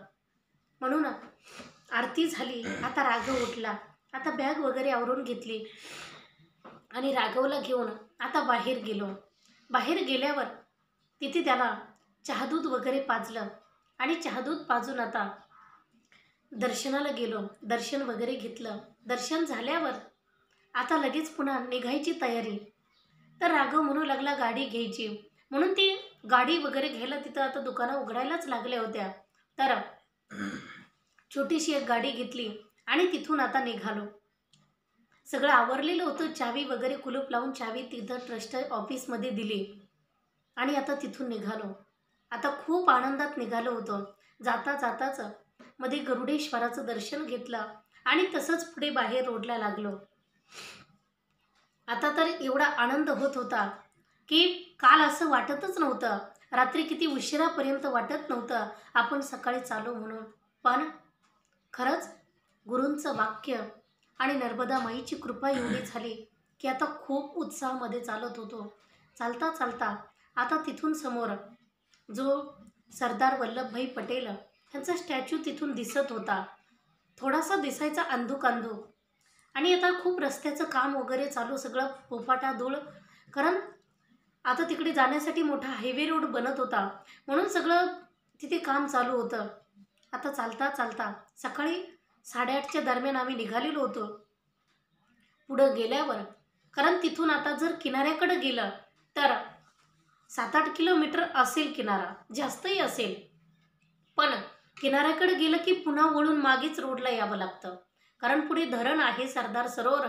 म्हणून आरती झाली. आता राघव उठला. आता बॅग वगैरे आवरून घेतली आणि राघवला घेऊन आता बाहेर गेलो. बाहेर गेल्यावर तिथे त्याला चहादूध वगैरे पाजलं आणि चहादूध पाजून आता दर्शनाला गेलो. दर्शन वगैरे घेतलं. दर्शन झाल्यावर आता लगेच पुन्हा निघायची तयारी. तर राघव म्हणू लागला गाडी घ्यायची, म्हणून ती गाडी वगैरे घ्यायला तिथं आता दुकानं उघडायलाच लागल्या होत्या. तर छोटीशी एक गाडी घेतली आणि तिथून आता निघालो. सगळं आवरलेलं होतं. चावी वगैरे कुलूप लावून चावी तिथं ट्रस्ट ऑफिसमध्ये दिली आणि आता तिथून निघालो. आता खूप आनंदात निघालो होतो. जाता जाताच मध्ये गरुडेश्वराचं दर्शन घेतलं आणि तसंच पुढे बाहेर रोडला लागलो. आता तर एवढा आनंद होत होता की काल असं वाटतच नव्हतं, रात्री किती उशिरापर्यंत वाटत नव्हतं आपण सकाळी चालू म्हणून. पण खरंच गुरूंचं वाक्य आणि नर्मदा माईची कृपा एवढी झाली की आता खूप उत्साहामध्ये चालत होतो. चालता चालता आता तिथून समोर जो सरदार वल्लभभाई पटेल यांचा स्टॅच्यू तिथून दिसत होता. थोडासा दिसायचा अंधूक अंधूक. आणि आता खूप रस्त्याचं काम वगैरे चालू, सगळं पोपाटा धूळ, कारण आता तिकडे जाण्यासाठी मोठा हायवे रोड बनत होता, म्हणून सगळं तिथे काम चालू होतं. आता चालता चालता सकाळी 8:30च्या दरम्यान आम्ही निघालेलो होतो. पुढं गेल्यावर, कारण तिथून आता जर किनाऱ्याकडे गेलं तर 7-8 किलोमीटर असेल किनारा, जास्तही असेल. पण किनाऱ्याकडे गेलं की पुन्हा वळून मागेच रोडला यावं लागतं, कारण पुढे धरण आहे, सरदार सरोवर,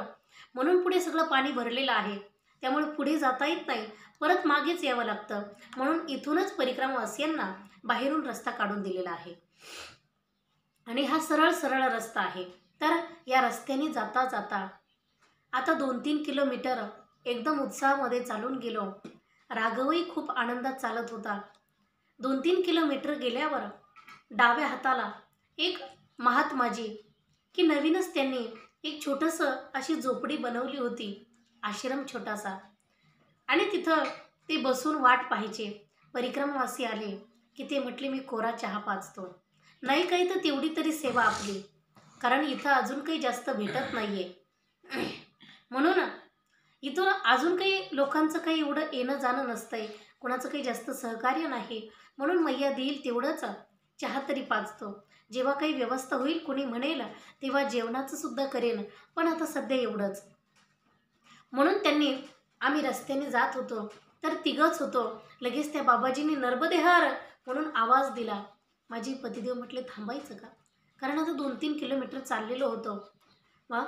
म्हणून पुढे सगळं पाणी भरलेलं आहे. त्यामुळे पुढे जाता येत नाही, परत मागेच यावं लागतं. म्हणून इथूनच परिक्रमावासियांना बाहेरून रस्ता काढून दिलेला आहे आणि हा सरळ सरळ रस्ता आहे. तर या रस्त्याने जाता जाता आता 2-3 किलोमीटर एकदम उत्साहामध्ये चालून गेलो. राघवही खूप आनंदात चालत होता. 2-3 किलोमीटर गेल्यावर डाव्या हाताला एक महात्माजी, की नवीनच त्यांनी एक छोटंसं अशी झोपडी बनवली होती, आश्रम छोटासा, आणि तिथं ते बसून वाट पाहायचे. परिक्रमावासी आले की ते म्हटले मी कोरा चहा पाजतो. नाही काही तर तेवढी तरी सेवा आपली, कारण इथं अजून काही जास्त भेटत नाही आहे. म्हणून इथून अजून काही लोकांचं काही एवढं येणं जाणं नसतंय, कोणाचं काही जास्त सहकार्य नाही, म्हणून मैया देईल तेवढंच चहा तरी पाजतो. जेव्हा काही व्यवस्था होईल, कोणी म्हणेल तेव्हा जेवणाचं सुद्धा करेन, पण आता सध्या एवढंच. म्हणून त्यांनी, आम्ही रस्त्याने जात होतो तर तिघंच होतो. लगेच त्या बाबाजींनी नर्मदे हर म्हणून आवाज दिला. माझे पतिदेव म्हटले थांबायचं का, कारण आता 2-3 किलोमीटर चाललेलो होतो. मग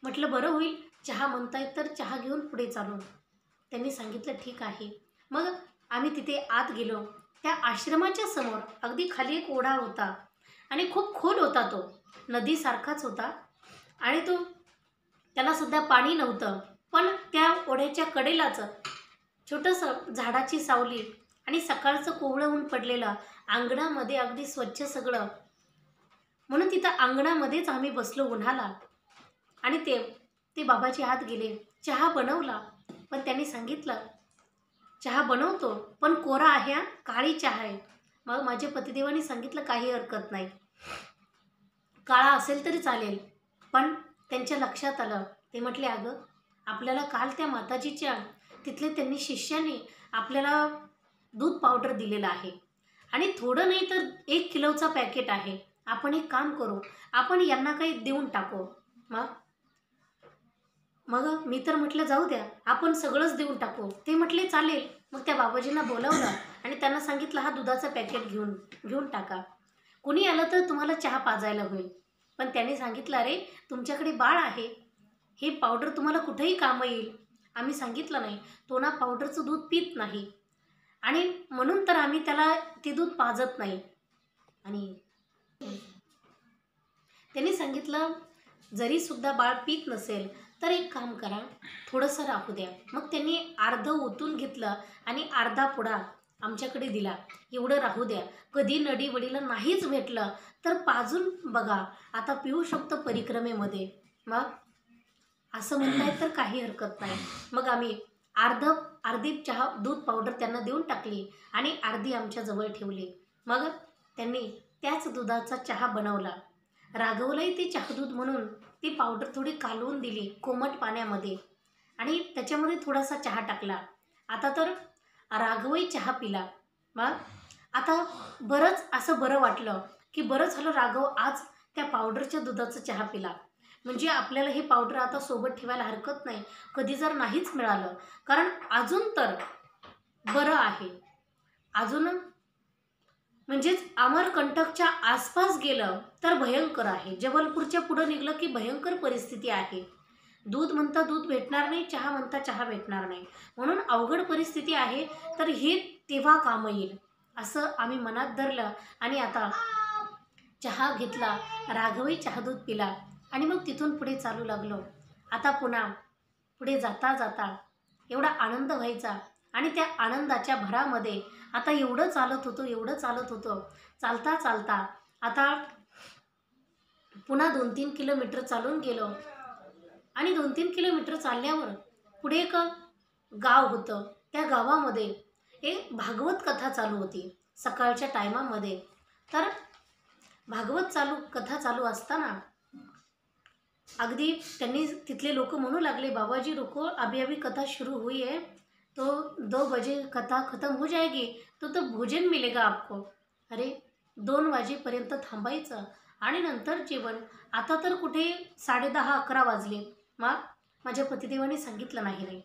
म्हटलं बरं होईल, चहा म्हणतायत तर चहा घेऊन पुढे चालू. त्यांनी सांगितलं ठीक आहे. मग आम्ही तिथे आत गेलो. त्या आश्रमाच्या समोर अगदी खाली एक ओढा होता आणि खूप खोल होता, तो नदीसारखाच होता आणि तो त्याला सध्या पाणी नव्हतं, पण त्या ओढ्याच्या कडेलाच छोटंसं झाडाची सावली आणि सकाळचं कोवळं ऊन पडलेलं, अंगणामध्ये अगदी स्वच्छ सगळं, म्हणून तिथं अंगणामध्येच आम्ही बसलो उन्हाला. आणि ते बाबाजी आत गेले. चहा बनवला, पण त्यांनी सांगितलं चहा बनवतो पण कोरा आहे हा, काळी चहा आहे. मग माझ्या पतिदेवांनी सांगितलं काही हरकत नाही, काळा असेल तरी चालेल. पण त्यांच्या लक्षात आलं. ते म्हटले अगं आपल्याला काल त्या माताजीच्या तिथले त्यांनी शिष्यांनी आपल्याला दूध पावडर दिलेलं आहे आणि थोडं नाही तर 1 किलोचा पॅकेट आहे. आपण एक काम करू, आपण यांना काही देऊन टाकू. मग मी तर म्हटलं जाऊ द्या, आपण सगळंच देऊन टाकू. ते म्हटले चालेल. मग त्या बाबाजींना बोलावलं आणि त्यांना सांगितलं हा दुधाचं पॅकेट घेऊन टाका, कोणी आलं तर तुम्हाला चहा पाजायला होईल. पण त्यांनी सांगितलं अरे तुमच्याकडे बाळ आहे, हे पावडर तुम्हाला कुठेही कामं येईल. आम्ही सांगितलं नाही, तो ना पावडरचं दूध पित नाही आणि म्हणून तर आम्ही त्याला ते दूध पाजत नाही. आणि त्यांनी सांगितलं जरी सुद्धा बाळ पित नसेल तर एक काम करा, थोडंसं राहू द्या. मग त्यांनी अर्ध ओतून घेतलं आणि अर्धा पुडा आमच्याकडे दिला. एवढं राहू द्या, कधी नडीवडीला नाहीच भेटलं तर पाजून बघा, आता पिऊ शकतो परिक्रमेमध्ये. मग असं म्हणताय तर काही हरकत नाही. मग आम्ही अर्धी चहा दूध पावडर त्यांना देऊन टाकली आणि अर्धी आमच्याजवळ ठेवली. मग त्यांनी त्याच दुधाचा चहा बनवला. राघवलाही ते चहा दूध म्हणून ती पावडर थोडी कालवून दिली कोमट पाण्यामध्ये आणि त्याच्यामध्ये थोडासा चहा टाकला. आता तर राघवही चहा पिला. मग आता असं बरं वाटलं की बरं झालं राघव आज त्या पावडरच्या दुधाचा चहा पिला. म्हणजे आपल्याला हे पावडर आता सोबत ठेवायला हरकत नाही, कधी जर नाहीच मिळालं. कारण अजून तर बरं आहे. अजून म्हणजेच अमरकंटकच्या आसपास गेलं तर भयंकर आहे. जबलपूरच्या पुढं निघलं की भयंकर परिस्थिती आहे. दूध म्हणता दूध भेटणार नाही, चहा म्हणता चहा भेटणार नाही, म्हणून अवघड परिस्थिती आहे. तर हे तेव्हा कामं येईल असं आम्ही मनात धरलं आणि आता चहा घेतला. राघवही चहा दूध पिला आणि मग तिथून पुढे चालू लागलो. आता पुन्हा पुढे जाता जाता एवढा आनंद व्हायचा आणि त्या आनंदाच्या भरामध्ये आता एवढं चालत होतो. चालता चालता आता पुन्हा 2-3 किलोमीटर चालून गेलो आणि 2-3 किलोमीटर चालल्यावर पुढे एक गाव होतं. त्या गावामध्ये एक भागवत कथा चालू होती सकाळच्या टायमामध्ये. तर भागवत कथा चालू असताना अगदी त्यांनी तिथले लोक म्हणू लागले, बाबाजी रुको, अभी अभी कथा शुरू हुई है, तो 2 बजे कथा खत्म हो जाएगी, तो भोजन मिलेगा आपको. अरे 2 वाजेपर्यंत थांबायचं आणि नंतर जेवण. आता तर कुठे 10:30-11 वाजले. मग माझ्या पतिदेवाने सांगितलं नाही.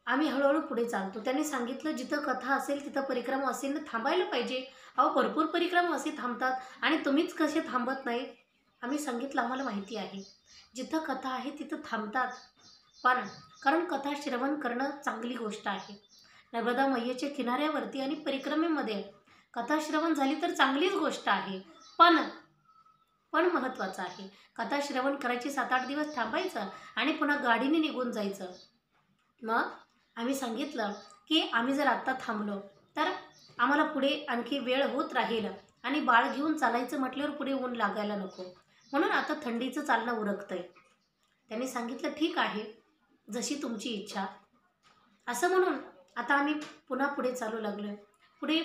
आम्ही हळूहळू पुढे चालतो. त्यांनी सांगितलं जिथं कथा असेल तिथं परिक्रमा असेल ना थांबायला पाहिजे. अहो भरपूर परिक्रमा असे थांबतात आणि तुम्हीच कसे थांबत नाही. आम्ही सांगितलं आम्हाला माहिती आहे जिथं कथा आहे तिथं थांबतात, पण कारण कथा श्रवण करणं चांगली गोष्ट आहे. नर्मदा मैयाच्या किनाऱ्यावरती आणि परिक्रमेमध्ये कथा श्रवण झाली तर चांगलीच गोष्ट आहे. पण महत्त्वाचं आहे कथा श्रवण करायची 7-8 दिवस थांबायचं आणि पुन्हा गाडीने निघून जायचं. मग आम्ही सांगितलं की आम्ही जर आत्ता थांबलो तर आम्हाला पुढे आणखी वेळ होत राहील आणि बाळ घेऊन चालायचं म्हटल्यावर पुढे ऊन लागायला नको, म्हणून आता थंडीचं चालणं उरकतंय. त्यांनी सांगितलं ठीक आहे, जशी तुमची इच्छा. असं म्हणून आता आम्ही पुन्हा पुढे चालू लागलो. पुढे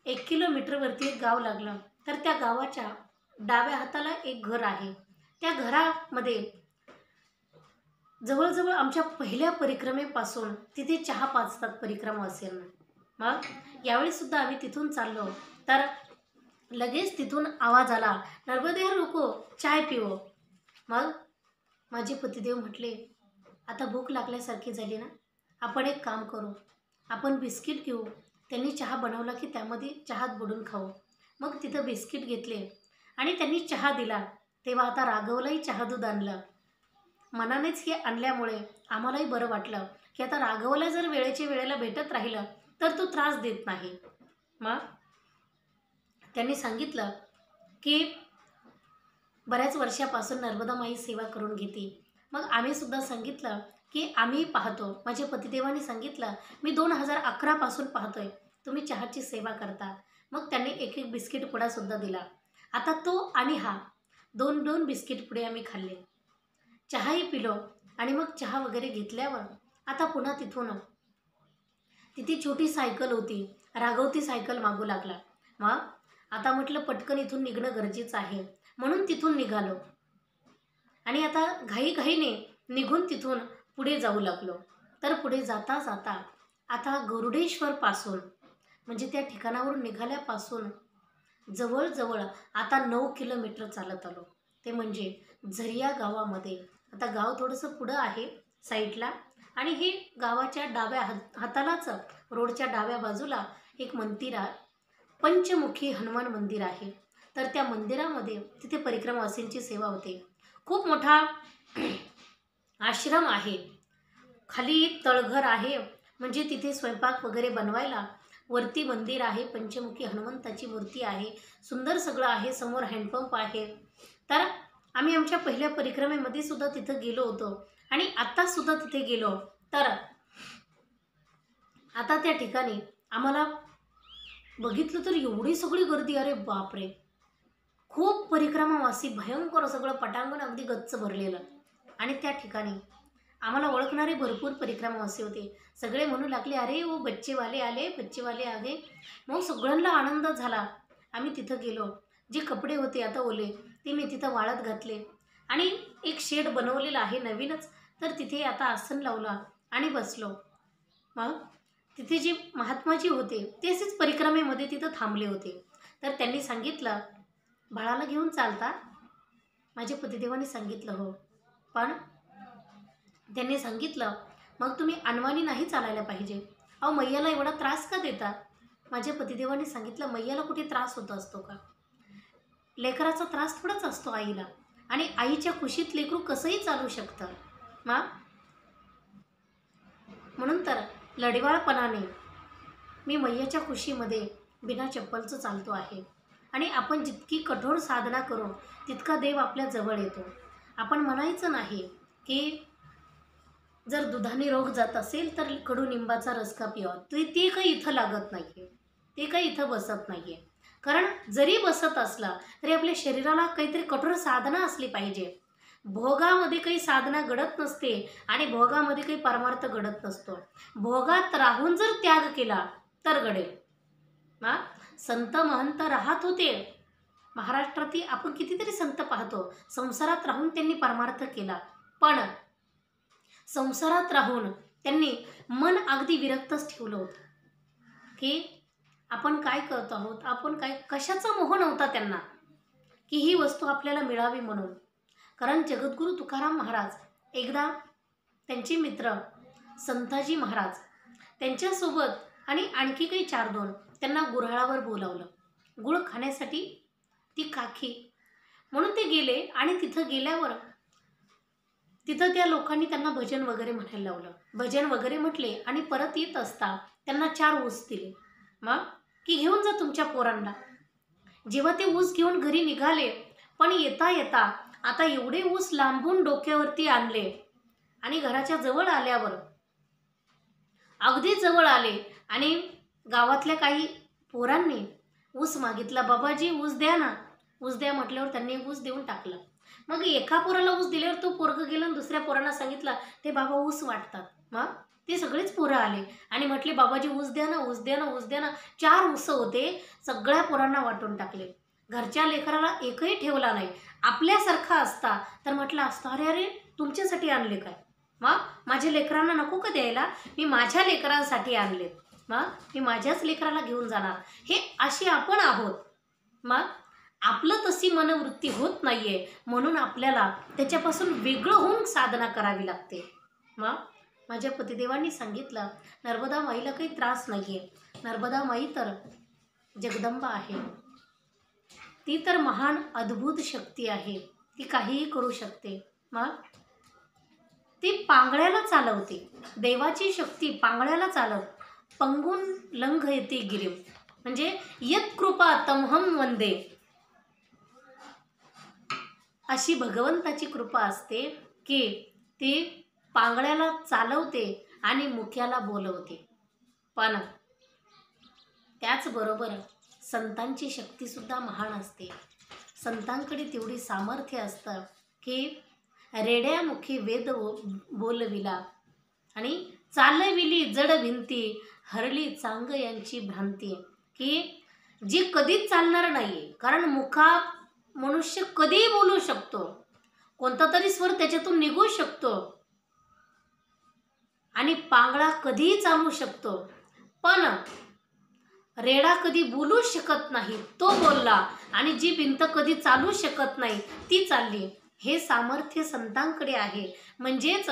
1 किलोमीटरवरती एक गाव लागलं. तर त्या गावाच्या डाव्या हाताला एक घर आहे. त्या घरामध्ये जवळजवळ आमच्या पहिल्या परिक्रमेपासून तिथे चहा पाजतात परिक्रमा असेल ना. मग यावेळीसुद्धा आम्ही तिथून चाललो तर लगेच तिथून आवाज आला, नर्मदे रुको, चाय पिओ. मग माझे पतिदेव म्हटले, आता भूक लागल्यासारखी झाली ना, आपण एक काम करू, आपण बिस्किट घेऊ. त्यांनी चहा बनवला की त्यामध्ये चहात बुडून खाऊ. मग तिथं बिस्किट घेतले आणि त्यांनी चहा दिला. तेव्हा आता राघवलाही चहा दूध आणलं. मनानेच हे आणल्यामुळे आम्हालाही बरं वाटलं की आता राघवला जर वेळेच्या वेळेला भेटत राहिलं तर तो त्रास देत नाही. मग त्यांनी सांगितलं की बऱ्याच वर्षापासून नर्मदा माई सेवा करून घेते. मग आम्ही सुद्धा सांगितलं की आम्ही पाहतो. माझ्या पतिदेवाने सांगितलं मी 2011 पासून पाहतोय तुम्ही चहाची सेवा करता. मग त्यांनी एक बिस्किट पुडासुद्धा दिला. आता तो आणि हा 2-2 बिस्किट पुडे आम्ही खाल्ले, चहाही पिलो आणि मग चहा वगैरे घेतल्यावर आता पुन्हा तिथे छोटी सायकल होती. राघव ती सायकल मागू लागला. मग आता म्हटलं पटकन इथून निघणं गरजेचं आहे, म्हणून तिथून निघालो आणि आता घाईघाईने निघून तिथून पुढे जाऊ लागलो. तर पुढे जाता जाता आता गरुडेश्वरपासून म्हणजे त्या ठिकाणावरून निघाल्यापासून जवळजवळ आता 9 किलोमीटर चालत आलो. ते म्हणजे झरिया गावामध्ये. आता गाव थोडंसं पुढं आहे साईडला आणि हे गावाच्या डाव्या हातालाच रोडच्या डाव्या बाजूला एक मंदिर आहे, पंचमुखी हनुमान मंदिर आहे. तर त्या मंदिरामध्ये तिथे परिक्रमावासींची सेवा होते. खूप मोठा आश्रम आहे, खाली तळघर आहे, म्हणजे तिथे स्वयंपाक वगैरे बनवायला. वरती मंदिर आहे, पंचमुखी हनुमंताची मूर्ती आहे, सुंदर सगळं आहे. समोर हँडपंप आहे. तर आम्ही आमच्या पहिल्या परिक्रमेमध्ये सुद्धा तिथं गेलो होतो आणि आत्तासुद्धा तिथे गेलो. तर आता त्या ठिकाणी आम्हाला बघितलं तर एवढी सगळी गर्दी, अरे बापरे, खूप परिक्रमावासी, भयंकर सगळं पटांगण अगदी गच्च भरलेलं. आणि त्या ठिकाणी आम्हाला ओळखणारे भरपूर परिक्रमावासी होते. सगळे म्हणू लागले, अरे ओ बच्चेवाले आले, बच्चेवाले आले. मग सगळ्यांना आनंद झाला. आम्ही तिथं गेलो. जे कपडे होते आता ओले ते मी तिथं वाळत घातले आणि एक शेड बनवलेला आहे नवीनच, तर तिथे आता आसन लावलं आणि बसलो. मग तिथे जे महात्माजी होते ते असेच परिक्रमेमध्ये तिथं थांबले होते. तर त्यांनी सांगितलं, बाळाला घेऊन चालता? माझ्या पतिदेवाने सांगितलं हो. पण त्यांनी सांगितलं, मग तुम्ही अनवाणी नाही चालायला पाहिजे. अहो मैयाला एवढा त्रास का देता? माझ्या पतिदेवाने सांगितलं, मैयाला कुठे त्रास होत असतो का? लेकराचा त्रास थोडाच असतो आईला, आणि आईच्या खुशीत लेकरू कसंही चालू शकतं. म्हणून तर लढिवाळपणाने मी मैयाच्या खुशीमध्ये बिना चप्पलचं चालतो आहे. आणि आपण जितकी कठोर साधना करू तितका देव आपल्या जवळ येतो. आपण म्हणायचं नाही की जर दुधाने रोग जात असेल तर कडुनिंबाचा रस का पिवा. ते काही इथं लागत नाही आहे, ते काही इथं बसत नाही आहे. कारण जरी बसत असला तरी आपल्या शरीराला काहीतरी कठोर साधना असली पाहिजे. भोगामध्ये काही साधना घडत नसते आणि भोगामध्ये काही परमार्थ घडत नसतो. भोगात राहून जर त्याग केला तर घडेल. संत महंत राहत होते महाराष्ट्रातील, आपण कितीतरी संत पाहतो संसारात राहून त्यांनी परमार्थ केला. पण संसारात राहून त्यांनी मन अगदी विरक्तच ठेवलं होतं की आपण काय करतो आहोत, आपण काय, कशाचा मोह नव्हता त्यांना की ही वस्तू आपल्याला मिळावी म्हणून. कारण जगद्गुरू तुकाराम महाराज एकदा त्यांचे मित्र संताजी महाराज त्यांच्यासोबत आणि आणखी काही 4-2 त्यांना गुऱ्हाळावर बोलावलं गुळ खाण्यासाठी, ती काठी. म्हणून ते गेले आणि तिथं गेल्यावर तिथं त्या लोकांनी त्यांना भजन वगैरे म्हणायला लावलं. भजन वगैरे म्हटले आणि परत येत असता त्यांना 4 ऊस दिले. मग की घेऊन जा तुमच्या पोरांना. जेव्हा ते ऊस घेऊन घरी निघाले, पण येता येता आता एवढे ऊस लांबून डोक्यावरती आणले आणि घराच्या जवळ आल्यावर अगदी जवळ आले आणि गावातल्या काही पोरांनी ऊस मागितला. बाबाजी ऊस द्या ना, ऊस द्या म्हटल्यावर त्यांनी ऊस देऊन टाकला. मग एका पोराला ऊस दिल्यावर तो पोरग गेला आणि दुसऱ्या पोरांना सांगितलं, ते बाबा ऊस वाटतात. मग ते सगळेच पोरं आले आणि म्हटले, बाबाजी ऊस द्या ना, ऊस द्या ना, ऊस द्या ना. 4 ऊस होते, सगळ्या पोरांना वाटून टाकले. घरच्या लेकराला एकही ठेवला नाही. आपल्यासारखा असता तर म्हटलं असतं, अरे अरे तुमच्यासाठी आणले काय? मग माझ्या लेकरांना नको का द्यायला? मी माझ्या लेकरांसाठी आणले, मग मी माझ्याच लेकराला घेऊन जाणार. हे अशी आपण आहोत. मग आपलं तशी मनवृत्ती होत नाहीये, म्हणून आपल्याला त्याच्यापासून वेगळं होऊन साधना करावी लागते. मग माझ्या पतिदेवांनी सांगितलं, नर्मदा माईला काही त्रास नाहीये. नर्मदा माई तर जगदंबा आहे, ती तर महान अद्भुत शक्ती आहे, ती काहीही करू शकते. मग ती पांगळ्याला चालवते. देवाची शक्ती पांगळ्याला चालव. पंगुन लंघयते गिरिम, म्हणजे यत कृपा तमहम वंदे. अशी भगवंताची कृपा असते की ती पांगळ्याला चालवते आणि मुक्याला बोलवते. पण त्याचबरोबर संतांची शक्तीसुद्धा महान असते. संतांकडे तेवढी सामर्थ्य असतं की रेड्यामुखी वेद बोलविला आणि चालविली जड भिंती, हरली चांग यांची भ्रांती. की जी कधीच चालणार नाही, कारण मुखा मनुष्य कधीही बोलू शकतो, कोणता तरी स्वर त्याच्यातून निघू शकतो आणि पांगळा कधीही चालू शकतो. पण रेडा कधी बोलू शकत नाही, तो बोलला. आणि जी भिंत कधी चालू शकत नाही ती चालली. हे सामर्थ्य संतांकडे आहे. म्हणजेच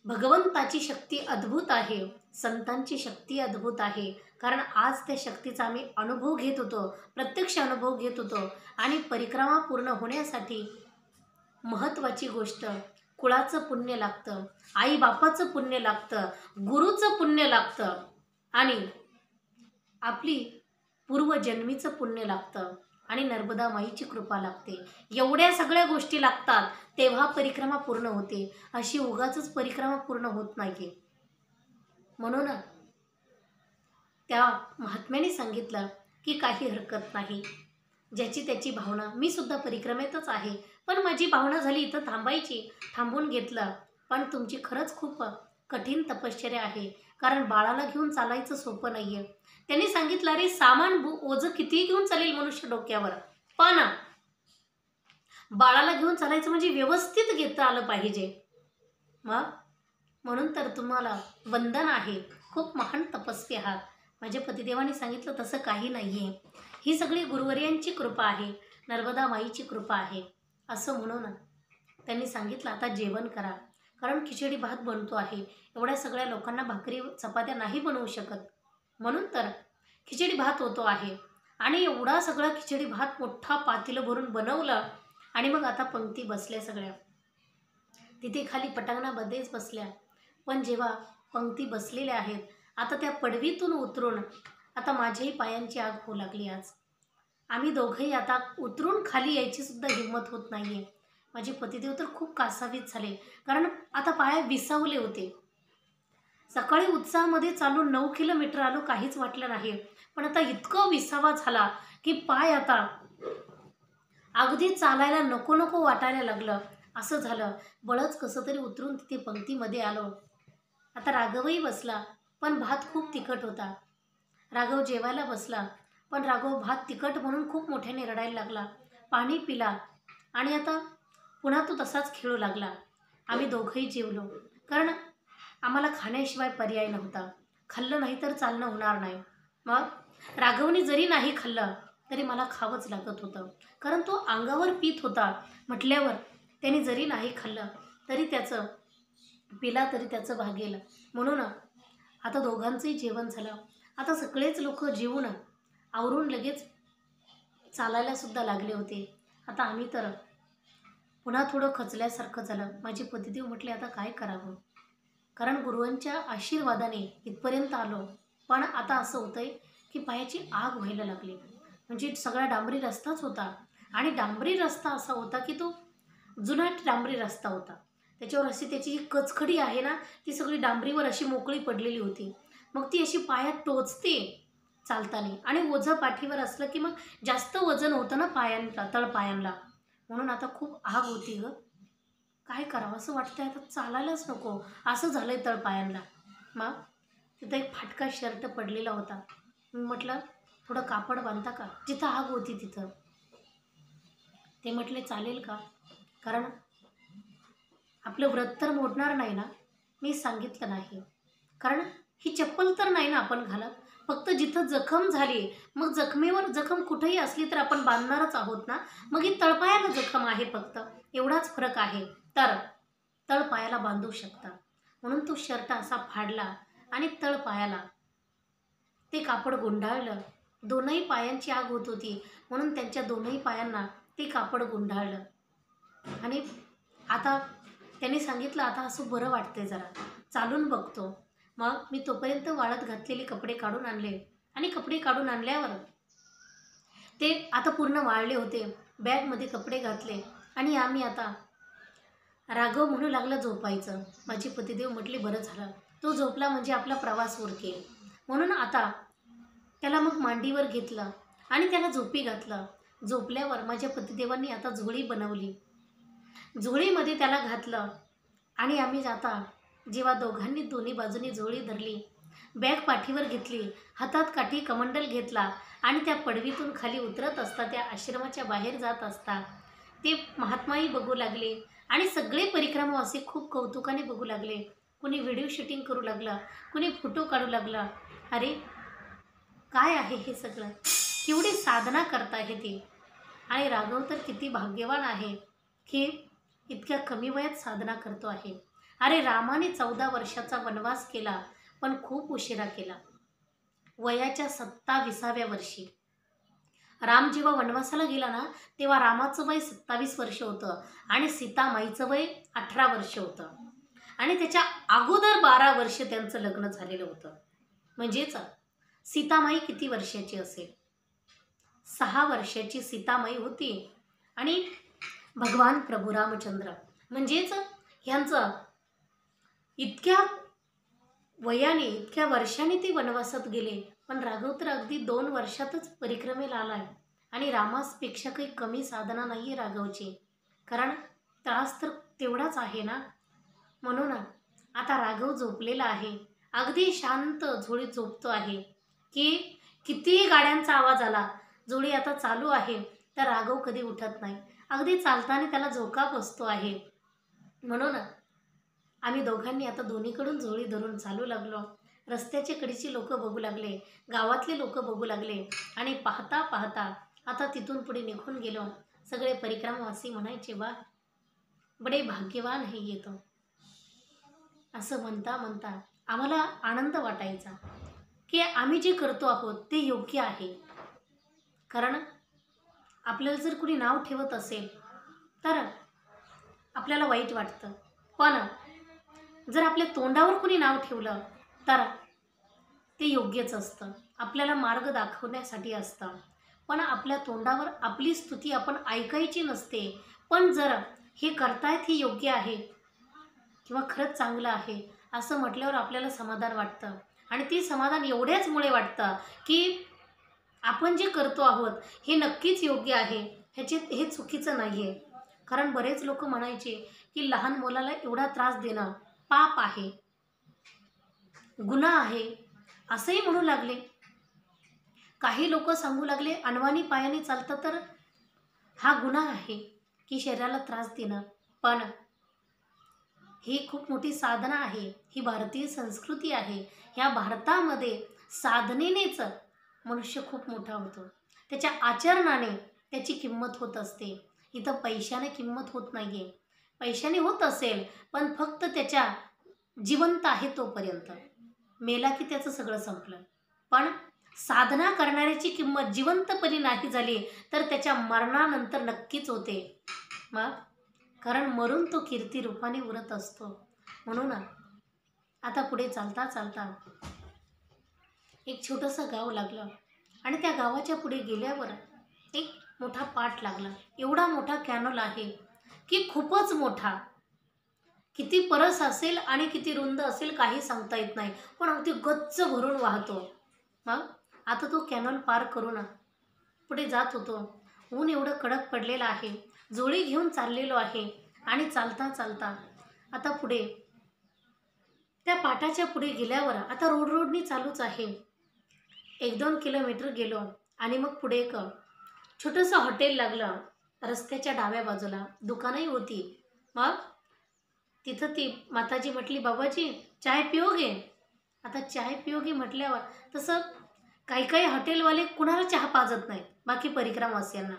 भगवंताची शक्ती अद्भुत आहे, संतांची शक्ती अद्भुत आहे. कारण आज त्या शक्तीचा आम्ही अनुभव घेत होतो, प्रत्यक्ष अनुभव घेत होतो. आणि परिक्रमा पूर्ण होण्यासाठी महत्त्वाची गोष्ट, कुळाचं पुण्य लागतं, आईबापाचं पुण्य लागतं, गुरुचं पुण्य लागतं आणि आपली पूर्वजन्मीचं पुण्य लागतं आणि नर्मदा माईची कृपा लागते. एवढ्या सगळ्या गोष्टी लागतात तेव्हा परिक्रमा पूर्ण होते. अशी उगाचच परिक्रमा पूर्ण होत नाही. म्हणून त्या महात्म्याने सांगितलं की काही हरकत नाही, ज्याची त्याची भावना. मी सुद्धा परिक्रमेतच आहे, पण माझी भावना झाली इथं थांबायची, थांबून घेतलं. पण तुमची खरंच खूप कठीण तपश्चर्या आहे, कारण बाळाला घेऊन चालायचं सोपं नाहीये. त्यांनी सांगितलं, अरे सामान ओझं कितीही घेऊन चालेल मनुष्य डोक्यावर, पण बाळाला घेऊन चालायचं म्हणजे व्यवस्थित घेता आलं पाहिजे. मग म्हणून तर तुम्हाला वंदन आहे, खूप महान तपस्वी आहात. माझ्या पतिदेवाने सांगितलं तसं काही नाहीये, ही सगळी गुरुवर्यांची कृपा आहे, नर्मदा माईची कृपा आहे असं म्हणून त्यांनी सांगितलं आता जेवण करा, कारण खिचडी भात बनतो आहे. एवढ्या सगळ्या लोकांना भाकरी चपात्या नाही बनवू शकत, म्हणून तर खिचडी भात होतो आहे. आणि एवढा सगळा खिचडी भात मोठा पातेलं भरून बनवलं. आणि मग आता पंक्ती बसल्या सगळ्या, तिथे खाली पटांगणामध्येच बसल्या. पण जेव्हा पंक्ती बसलेल्या आहेत, आता त्या पडवीतून उतरून आता माझ्याही पायांची आग होऊ लागली. आज आम्ही दोघंही आता उतरून खाली यायची सुद्धा हिंमत होत नाहीये. माझे पतिदेव तर खूप कासावीस झाले, कारण आता पाय विसावले होते. सकाळी उत्साहामध्ये चालून 9 किलोमीटर आलो, काहीच वाटलं नाही. पण आता इतकं विसावा झाला की पाय आता अगदी चालायला नको नको वाटायला लागलं. असं झालं, बळच कसं तरी उतरून तिथे पंक्तीमध्ये आलो. आता राघवही बसला, पण भात खूप तिखट होता. राघव जेवायला बसला, पण राघव भात तिखट म्हणून खूप मोठ्याने रडायला लागला. पाणी पिला आणि आता पुन्हा तो तसाच खेळू लागला. आम्ही दोघंही जेवलो, कारण आम्हाला खाण्याशिवाय पर्याय नव्हता. खाल्लं नाही तर चालणं होणार नाही. मग राघवने जरी नाही खाल्लं तरी मला खावंच लागत होतं, कारण तो अंगावर पीत होता म्हटल्यावर त्याने जरी नाही खाल्लं तरी त्याचं पिला तरी त्याचं भागेल. म्हणून आता दोघांचंही जेवण झालं. आता सगळेच लोक जेवून आवरून लगेच चालायला सुद्धा लागले होते. आता आम्ही तर पुन्हा थोडं खचल्यासारखं झालं. माझे पतिदेव म्हटले आता काय करावं, कारण गुरुवांच्या आशीर्वादाने इथपर्यंत आलो, पण आता असं होतंय की पायाची आग व्हायला लागली. म्हणजे सगळा डांबरी रस्ताच होता, आणि डांबरी रस्ता असा होता की तो जुनाट डांबरी रस्ता होता. त्याच्यावर अशी त्याची जी कचखडी आहे ना, ती सगळी डांबरीवर अशी मोकळी पडलेली होती. मग ती अशी पायात टोचते चालताना, आणि ओझं पाठीवर असलं की मग जास्त वजन होतं ना पायांना, तळपायांना. म्हणून आता खूप आग होती ग. काय करावं असं वाटतंय, आता चालायलाच नको असं झालंय तळपायांना. मग तिथं एक फाटका शर्ट पडलेला होता. मी म्हटलं थोडं कापड बांधता का, जिथं आग होती तिथं. ते म्हटले चालेल का, कारण आपलं व्रत तर मोडणार नाही ना. मी सांगितलं नाही, कारण ही चप्पल तर नाही ना आपण घालत, फक्त जिथं जखम झाली, मग जखमेवर जखम कुठेही असली तर आपण बांधणारच आहोत ना. मग ही तळपायाला जखम आहे, फक्त एवढाच फरक आहे, तर तळपायाला बांधू शकता. म्हणून तो शर्ट असा फाडला आणि तळपायाला ते कापड गुंडाळलं. दोनही पायांची आग होत होती, म्हणून त्यांच्या दोनही पायांना ते कापड गुंडाळलं. आणि आता त्यांनी सांगितलं आता असं बरं वाटतंय, जरा चालून बघतो. मग मी तोपर्यंत वाळत घातलेले कपडे काढून आणले, आणि कपडे काढून आणल्यावर ते आता पूर्ण वाळले होते. बॅगमध्ये कपडे घातले आणि आम्ही आता, राघव म्हणू लागला झोपायचं. माझे पतिदेव म्हटले बरं झालं, तो झोपला म्हणजे आपला प्रवास उरकेल. म्हणून आता त्याला मग मांडीवर घेतलं आणि त्याला झोपी घातलं. झोपल्यावर माझ्या पतिदेवांनी आता झोळी बनवली, झोळीमध्ये त्याला घातलं. आणि आम्ही आता जेव्हा दोघांनी दोन्ही बाजूनी झोळी धरली, बॅग पाठीवर घेतली, हातात काठी कमंडल घेतला, आणि त्या पडवीतून खाली उतरत असता, त्या आश्रमाच्या बाहेर जात असता, ते महात्माही बघू लागले आणि सगळे परिक्रमावासी खूप कौतुकाने बघू लागले. कुणी व्हिडिओ शूटिंग करू लागलं, कुणी फोटो काढू लागला. अरे काय आहे हे सगळं, केवढी साधना करता आहे ती. आणि राघव तर किती भाग्यवान आहे की इतक्या कमी वयात साधना करतो आहे. अरे रामाने 14 वर्षाचा वनवास केला, पण खूप उशिरा केला. वयाच्या 27व्या वर्षी राम जेव्हा वनवासाला गेला ना, तेव्हा रामाचं वय 27 वर्ष होतं, आणि सीतामाईचं वय 18 वर्ष होतं. आणि त्याच्या अगोदर 12 वर्ष त्यांचं लग्न झालेलं होतं. म्हणजेच सीतामाई किती वर्षाची असेल, 6 वर्षाची सीतामाई होती, आणि भगवान प्रभू रामचंद्र म्हणजेच ह्यांचं इतक्या वयाने, इतक्या वर्षाने ते वनवासात गेले. पण राघव तर अगदी 2 वर्षातच परिक्रमेला आलाय, आणि रामासपेक्षा काही कमी साधना नाही आहे राघवची. कारण त्रास तर तेवढाच आहे ना. म्हणून आता राघव झोपलेला आहे, अगदी शांत झोळीत झोपतो आहे. की कितीही गाड्यांचा आवाज आला, झोळी आता चालू आहे, तर राघव कधी उठत नाही. अगदी चालताना त्याला झोका बसतो आहे. म्हणून आम्ही दोघांनी आता दोन्हीकडून झोळी धरून चालू लागलो. रस्त्याच्या कडेची लोक बघू लागले, गावातले लोक बघू लागले आणि पाहता पाहता आता तिथून पुढे निघून गेलो. सगळे परिक्रमावासी म्हणायचे, वा बडे भाग्यवान हे येतो. असं म्हणता म्हणता आम्हाला आनंद वाटायचा की आम्ही जे करतो आहोत ते योग्य आहे. कारण आपल्याला जर कुणी नाव ठेवत असेल तर आपल्याला वाईट वाटतं, पण जर आपल्या तोंडावर कुणी नाव ठेवलं तर ते योग्यच असतं, आपल्याला मार्ग दाखवण्यासाठी असतं. पण आपल्या तोंडावर आपली स्तुती आपण ऐकायची नसते. पण जर हे करतायत हे योग्य आहे किंवा खरंच चांगलं आहे असं म्हटल्यावर आपल्याला समाधान वाटतं. आणि ते समाधान एवढ्याचमुळे वाटतं की आपण जे करतो आहोत हे नक्कीच योग्य आहे, हे चुकीचं नाही आहे. कारण बरेच लोक म्हणायचे की लहान मुलाला एवढा त्रास देणं पाप आहे, गुन्हा आहे, असंही म्हणू लागले. काही लोक सांगू लागले अनवाणी पायाने चालतं तर हा गुन्हा आहे की शरीराला त्रास देणं. पण ही खूप मोठी साधना आहे, ही भारतीय संस्कृती आहे. ह्या भारतामध्ये साधनेनेच मनुष्य खूप मोठा होतो, त्याच्या आचरणाने त्याची किंमत होत असते. इथं पैशाने किंमत होत नाही आहे. पैशाने होत असेल पण फक्त त्याच्या जिवंत आहे तोपर्यंत, मेला की त्याचं सगळं संपलं. पण साधना करणाऱ्याची किंमत जिवंतपणी नाही झाली तर त्याच्या मरणानंतर नक्कीच होते. मग कारण मरून तो कीर्ती रूपाने उरत असतो. म्हणून आता पुढे चालता चालता एक छोटंसं गाव लागलं आणि त्या गावाच्या पुढे गेल्यावर एक मोठा पाट लागला. एवढा मोठा कॅनल आहे की खूपच मोठा, किती परस असेल आणि किती रुंद असेल काही सांगता येत नाही, पण अगदी गच्च भरून वाहतो. मग आता तो कॅनल पार करून पुढे जात होतो. ऊन एवढं कडक पडलेलं आहे, जोळी घेऊन चाललेलो आहे आणि चालता चालता आता पुढे त्या पाटाच्या पुढे गेल्यावर आता रोडनी चालूच आहे. 1-2 किलोमीटर गेलो आणि मग पुढे एक छोटंसं हॉटेल लागलं. रस्त्याच्या डाव्या बाजूला दुकानही होती. मग तिथं ती माताजी म्हटली, बाबाजी चाय पिओगे? आता चाय पिओगे म्हटल्यावर तसं काही काही हॉटेलवाले कुणाला चहा पाजत नाही बाकी परिक्रमावासियांना,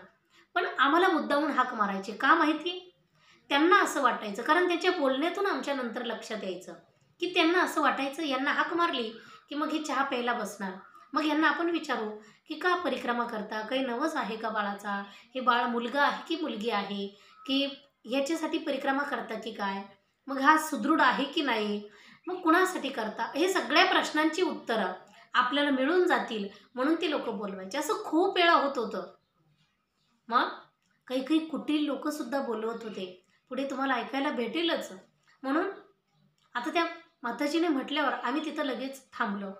पण आम्हाला मुद्दामून हाक मारायचे. का माहिती? त्यांना असं वाटायचं, कारण त्याच्या बोलण्यातून आमच्या नंतर लक्षात यायचं की त्यांना असं वाटायचं यांना हाक मारली की मग ही चहा प्यायला बसणार. मग यांना आपण विचारू की का परिक्रमा करता, काही नवस आहे का बाळाचा, हे बाळ मुलगा आहे की मुलगी आहे, की ह्याच्यासाठी परिक्रमा करता की काय, मग हा सुदृढ आहे की नाही, मग कुणासाठी करता, हे सगळ्या प्रश्नांची उत्तरं आपल्याला मिळून जातील म्हणून ते लोक बोलवायचे. असं खूप वेळा होत होतं. मग काही काही कुटील लोकसुद्धा बोलवत होते, पुढे तुम्हाला ऐकायला भेटेलच. म्हणून आता त्या माताजीने म्हटल्यावर आम्ही तिथं लगेच थांबलो,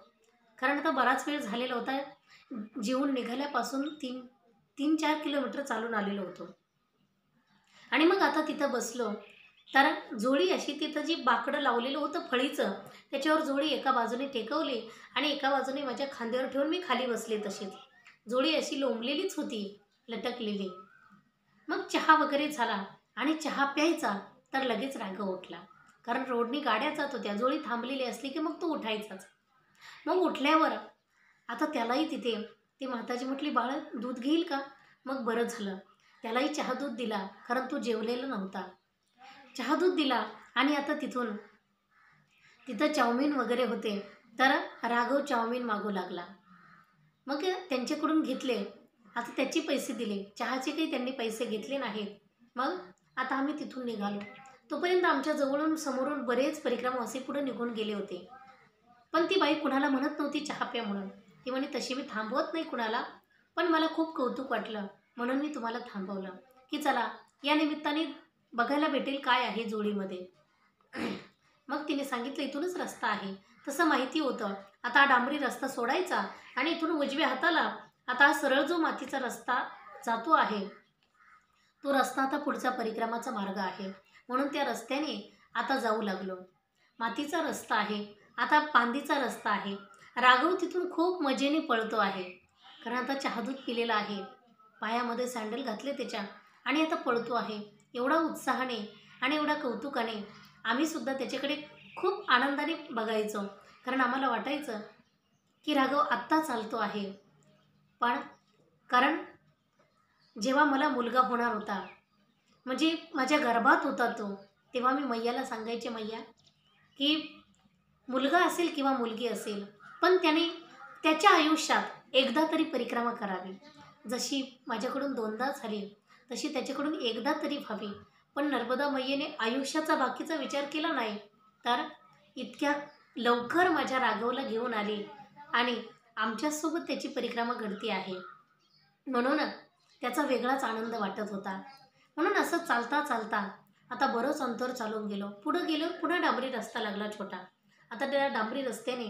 कारण आता बराच वेळ झालेला होता. जेवून निघाल्यापासून 3-4 किलोमीटर चालून आलेलो होतो. आणि मग आता तिथं बसलो तर जोळी अशी तिथं जी बाकडं लावलेलं होतं फळीचं, त्याच्यावर जोळी एका बाजूने टेकवली आणि एका बाजूने माझ्या खांद्यावर ठेवून मी खाली बसले. तशीच जोळी अशी लोंबलेलीच होती, लटकलेली. मग चहा वगैरे झाला आणि चहा प्यायचा तर लगेच राघव उठला, कारण रोडनी गाड्या जात होत्या. जोळी थांबलेली असली की मग तो उठायचाच. मग उठल्यावर आता त्यालाही तिथे ती माताजी म्हटली, बाळ दूध घेईल का? मग बरं झालं, त्यालाही चहा दूध दिला, कारण तो जेवलेला नव्हता. चहा दूध दिला आणि आता तिथं चाऊमिन वगैरे होते तर राघव चाऊमिन मागू लागला. मग त्यांच्याकडून घेतले. आता त्याचे पैसे दिले, चहाचे काही त्यांनी पैसे घेतले नाहीत. मग आता आम्ही तिथून निघालो. तोपर्यंत आमच्या जवळून समोरून बरेच परिक्रमावासी पुढे निघून गेले होते. पण ती बाई कुणाला म्हणत नव्हती चहा प्या म्हणून. ती म्हणे तशी मी थांबवत नाही कुणाला, पण मला खूप कौतुक वाटलं म्हणून मी तुम्हाला थांबवलं की चला या निमित्ताने बघायला भेटेल काय आहे जोळीमध्ये. मग तिने सांगितलं इथूनच रस्ता आहे. तसं माहिती होतं. आता हा डांबरी रस्ता सोडायचा आणि इथून उजव्या हाताला आता हा सरळ जो मातीचा रस्ता जातो आहे तो रस्ता आता पुढचा परिक्रमाचा मार्ग आहे, म्हणून त्या रस्त्याने आता जाऊ लागलो. मातीचा रस्ता आहे, आता पांदीचा रस्ता आहे. राघव तिथून खूप मजेने पळतो आहे, कारण आता चहा दूध पिलेला आहे, पायामध्ये सँडल घातले त्याच्या, आणि आता पळतो आहे. एवढा उत्साहाने आणि एवढ्या कौतुकाने आम्ही सुद्धा त्याच्याकडे खूप आनंदाने बघायचो, कारण आम्हाला वाटायचं की राघव आत्ता चालतो आहे. पण कारण जेव्हा मला मुलगा होणार होता, म्हणजे माझ्या गर्भात होता तो, तेव्हा मी मैयाला सांगायचे, मैया की मुलगा असेल किंवा मुलगी असेल, पण त्याने त्याच्या आयुष्यात एकदा तरी परिक्रमा करावी. जशी माझ्याकडून दोनदा झाली, तशी त्याच्याकडून एकदा तरी व्हावी. पण नर्मदा मैयेने आयुष्याचा बाकीचा विचार केला नाही, तर इतक्या लवकर माझ्या राघवला घेऊन आली आणि आमच्यासोबत त्याची परिक्रमा घडती आहे. म्हणून त्याचा वेगळाच आनंद वाटत होता. म्हणून असं चालता चालता आता बरंच अंतर चालून गेलो. पुढं गेलो, पुन्हा डांबरी रस्ता लागला छोटा. आता त्या डांबरी रस्त्याने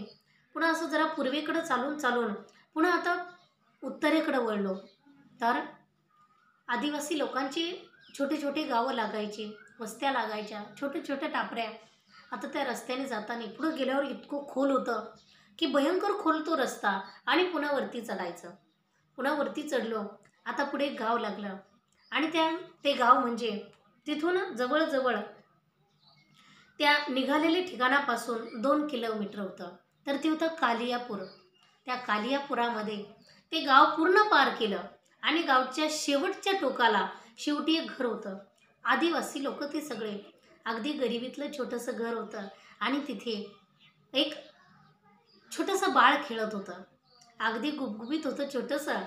पुन्हा असं जरा पूर्वेकडं चालून चालून पुन्हा आता उत्तरेकडं वळलो. तर आदिवासी लोकांची छोटे छोटे गावं लागायची, वस्त्या लागायच्या, छोटे छोट्या टापऱ्या. आता त्या रस्त्याने जाताना पुढं गेल्यावर इतकं खोल होतं की भयंकर खोल तो रस्ता, आणि पुन्हा वरती चढायचं. पुन्हा वरती चढलो. आता पुढे एक गाव लागलं, आणि ते गाव म्हणजे तिथून जवळजवळ त्या निघालेल्या ठिकाणापासून 2 किलोमीटर होतं. तर ते होतं कालियापूर. त्या कालियापुरामध्ये ते गाव पूर्ण पार केलं, आणि गावच्या शेवटच्या टोकाला शेवटी एक घर होतं. आदिवासी लोक ते सगळे, अगदी गरिबीतलं छोटंसं घर होतं, आणि तिथे एक छोटंसं बाळ खेळत होतं. अगदी गुबगुबीत होतं छोटंसं,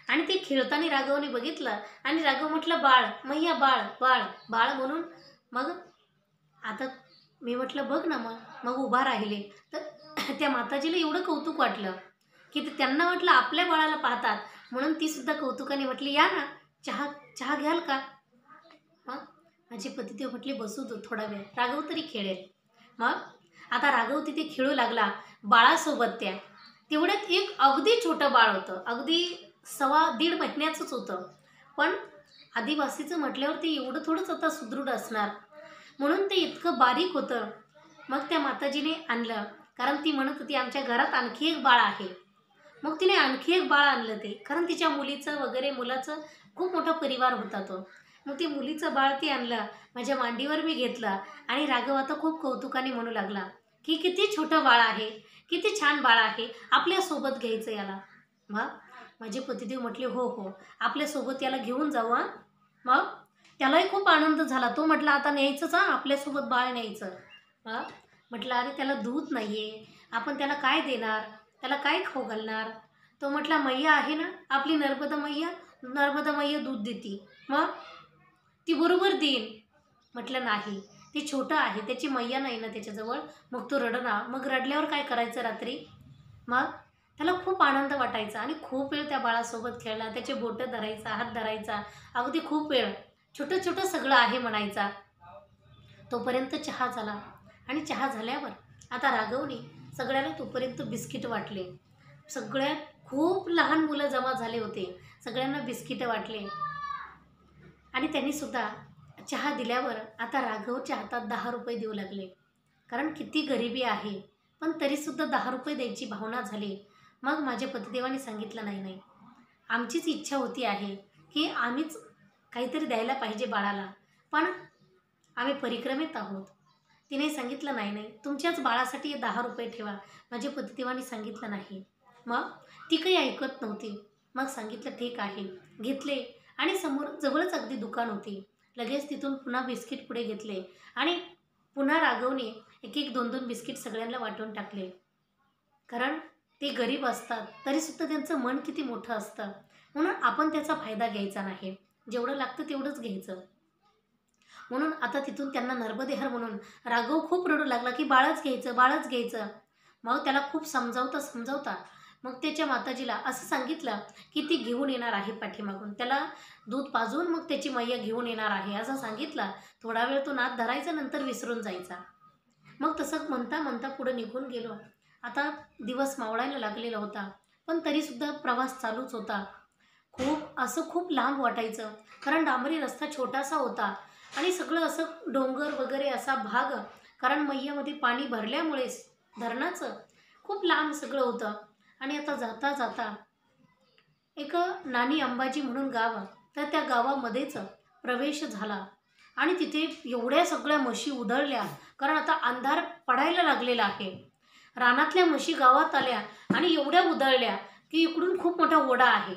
आणि ते खेळताना राघवने बघितलं, आणि राघव म्हटलं, बाळ मैया, बाळ बाळ बाळ म्हणून. मग आता मी म्हटलं, बघ ना. मग उभा राहिले. तर त्या माताजीला एवढं कौतुक वाटलं की त्यांना वाटलं आपल्या बाळाला पाहतात, म्हणून ती सुद्धा कौतुकाने म्हटली, या ना, चहा चहा घ्याल का? मग माझे पतिदेव म्हटले, बसू दो थोडा वेळ, राघव तरी खेळेल. मग आता राघव तिथे खेळू लागला बाळासोबत. तेवढ्यात एक अगदी छोटं बाळ होतं, अगदी 1.25 महिन्याचंच होतं. पण आदिवासीचं म्हटल्यावर ते एवढं थोडंच आता सुदृढ असणार, म्हणून ते इतकं बारीक होतं. मग त्या माताजीने आणलं, कारण ती म्हणत होती आमच्या घरात आणखी एक बाळ आहे. मग तिने आणखी एक बाळ आणलं, ते कारण तिच्या मुलीचं वगैरे, मुलाचं खूप मोठा परिवार होता तो. मग ते मुलीचं बाळ ती आणलं, माझ्या मांडीवर मी घेतलं, आणि राघव आता खूप कौतुकाने म्हणू लागला की किती छोटं बाळ आहे, किती छान बाळ आहे, आपल्यासोबत घ्यायचं याला. मग माझे पतिदेव म्हटले, हो हो, आपल्यासोबत याला घेऊन जाऊ. हां. मग त्यालाही खूप आनंद झाला. तो म्हटला, आता न्यायचंच, हां, आपल्यासोबत बाळ न्यायचं. हां. म्हटलं, अरे त्याला दूध नाही आहे, आपण त्याला काय देणार, त्याला काय खाऊ घालणार? तो म्हटला, मैया आहे ना आपली नर्मदा मैया, नर्मदा मैया दूध देते, मग ती बरोबर देईन. म्हटलं, नाही, ते छोटं आहे, त्याची मैया नाही ना त्याच्याजवळ, मग तो रडणार. मग रडल्यावर काय करायचं रात्री? मग त्याला खूप आनंद वाटायचा, आणि खूप वेळ त्या बाळासोबत खेळला, त्याचे बोटं धरायचा, हात धरायचा, अगदी खूप वेळ, छोटं छोटं सगळं आहे म्हणायचा. तोपर्यंत चहा झाला, आणि चहा झाल्यावर आता राघवने सगळ्याला तोपर्यंत बिस्किट वाटले. सगळ्यात खूप लहान मुलं जमा झाले होते, सगळ्यांना बिस्किट वाटले, आणि त्यांनी सुद्धा चहा दिल्यावर आता राघवच्या हातात 10 रुपये देऊ लागले. कारण किती गरिबी आहे, पण तरीसुद्धा 10 रुपये द्यायची भावना झाली. मग माझ्या पतिदेवाने सांगितलं, नाही नाही, आमचीच इच्छा होती आहे की आम्हीच काहीतरी द्यायला पाहिजे बाळाला, पण आम्ही परिक्रमेत आहोत. तिने सांगितलं, नाही नाही, तुमच्याच बाळासाठी 10 रुपये ठेवा. माझ्या पतिदेवाने सांगितलं नाही. मग ती काही ऐकत नव्हती. मग सांगितलं, ठीक आहे, घेतले, आणि समोर जवळच अगदी दुकान होती. लगेच तिथून पुन्हा बिस्किट पुढे घेतले, आणि पुन्हा राघवने 1-1, 2-2 बिस्किट सगळ्यांना वाटून टाकले. कारण ते गरीब असतात, तरीसुद्धा त्यांचं मन किती मोठं असतं, म्हणून आपण त्याचा फायदा घ्यायचा नाही, जेवढं लागतं तेवढंच घ्यायचं. म्हणून आता तिथून त्यांना नर्मदेहर म्हणून राघव खूप रडू लागला की बाळच घ्यायचं, बाळच घ्यायचं. मग त्याला खूप समजावता मग त्याच्या माताजीला असं सांगितलं की ती घेऊन येणार आहे पाठीमागून, त्याला दूध पाजून मग त्याची मैया घेऊन येणार आहे असं सांगितलं. थोडा वेळ तो नाद धरायचा, नंतर विसरून जायचा. मग तसं म्हणता म्हणता पुढे निघून गेलो. आता दिवस मावळायला लागलेला होता, पण तरीसुद्धा प्रवास चालूच होता. खूप लांब वाटायचं, कारण डांबरी रस्ता छोटासा होता आणि सगळं असं डोंगर वगैरे असा भाग, कारण मैयामध्ये पाणी भरल्यामुळेच धरणाचं खूप लांब सगळं होतं. आणि आता जाता जाता एक नानी अंबाजी म्हणून गाव, तर त्या गावामध्येच प्रवेश झाला आणि तिथे एवढ्या सगळ्या म्हशी उधळल्या, कारण आता अंधार पडायला लागलेला आहे. रानातल्या म्हशी गावात आल्या आणि एवढ्या उधळल्या की इकडून खूप मोठा ओढा आहे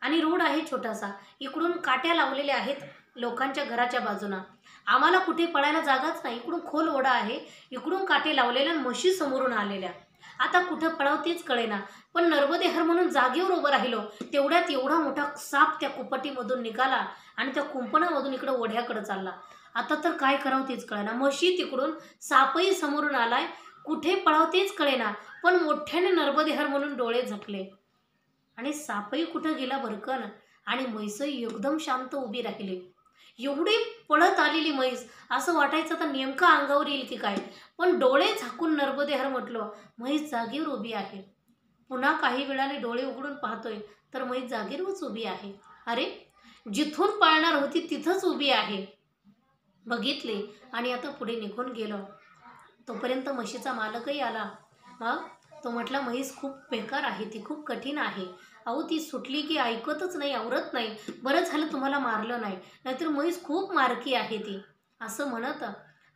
आणि रोड आहे छोटासा, इकडून काट्या लावलेल्या आहेत लोकांच्या घराच्या बाजूला. आम्हाला कुठे पळायला जागाच नाही, इकडून खोल ओढा आहे, इकडून काटे लावलेले आणि म्हशी समोरून आलेल्या. आता कुठं पळावं तेच कळेना. पण नर्मदे हर म्हणून जागेवर उभं राहिलो, तेवढ्यात एवढा मोठा साप त्या कुपटीमधून निघाला आणि त्या कुंपणामधून इकडं ओढ्याकडे चालला. आता तर काय करावं तेच कळेना. म्हशी तिकडून, सापही समोरून आलाय, कुठे पळावं तेच कळेना. पण मोठ्याने नर्मदे हर म्हणून डोळे झाकले आणि सापही कुठं गेला भरकन आणि म्हैसही एकदम शांत उभी राहिली. एवढी पळत आलेली म्हैस, असं वाटायचं तर नेमकं अंगावर येईल की काय. पण डोळे झाकून नर्मदे हर म्हटलं, म्हैस जागेवर उभी आहे. पुन्हा काही वेळाने डोळे उघडून पाहतोय तर म्हैस जागेवरच उभी आहे. अरे, जिथून पळणार होती तिथंच उभी आहे. बघितले आणि आता पुढे निघून गेलो. तोपर्यंत म्हशीचा मालकही आला. मग तो म्हटला, म्हैस खूप बेकार आहे, ती खूप कठीण आहे. अहो, ती सुटली की ऐकतच नाही, आवरत नाही. बरं झालं तुम्हाला मारलं नाही, नाहीतर म्हैस खूप मारकी आहे ती. असं म्हणत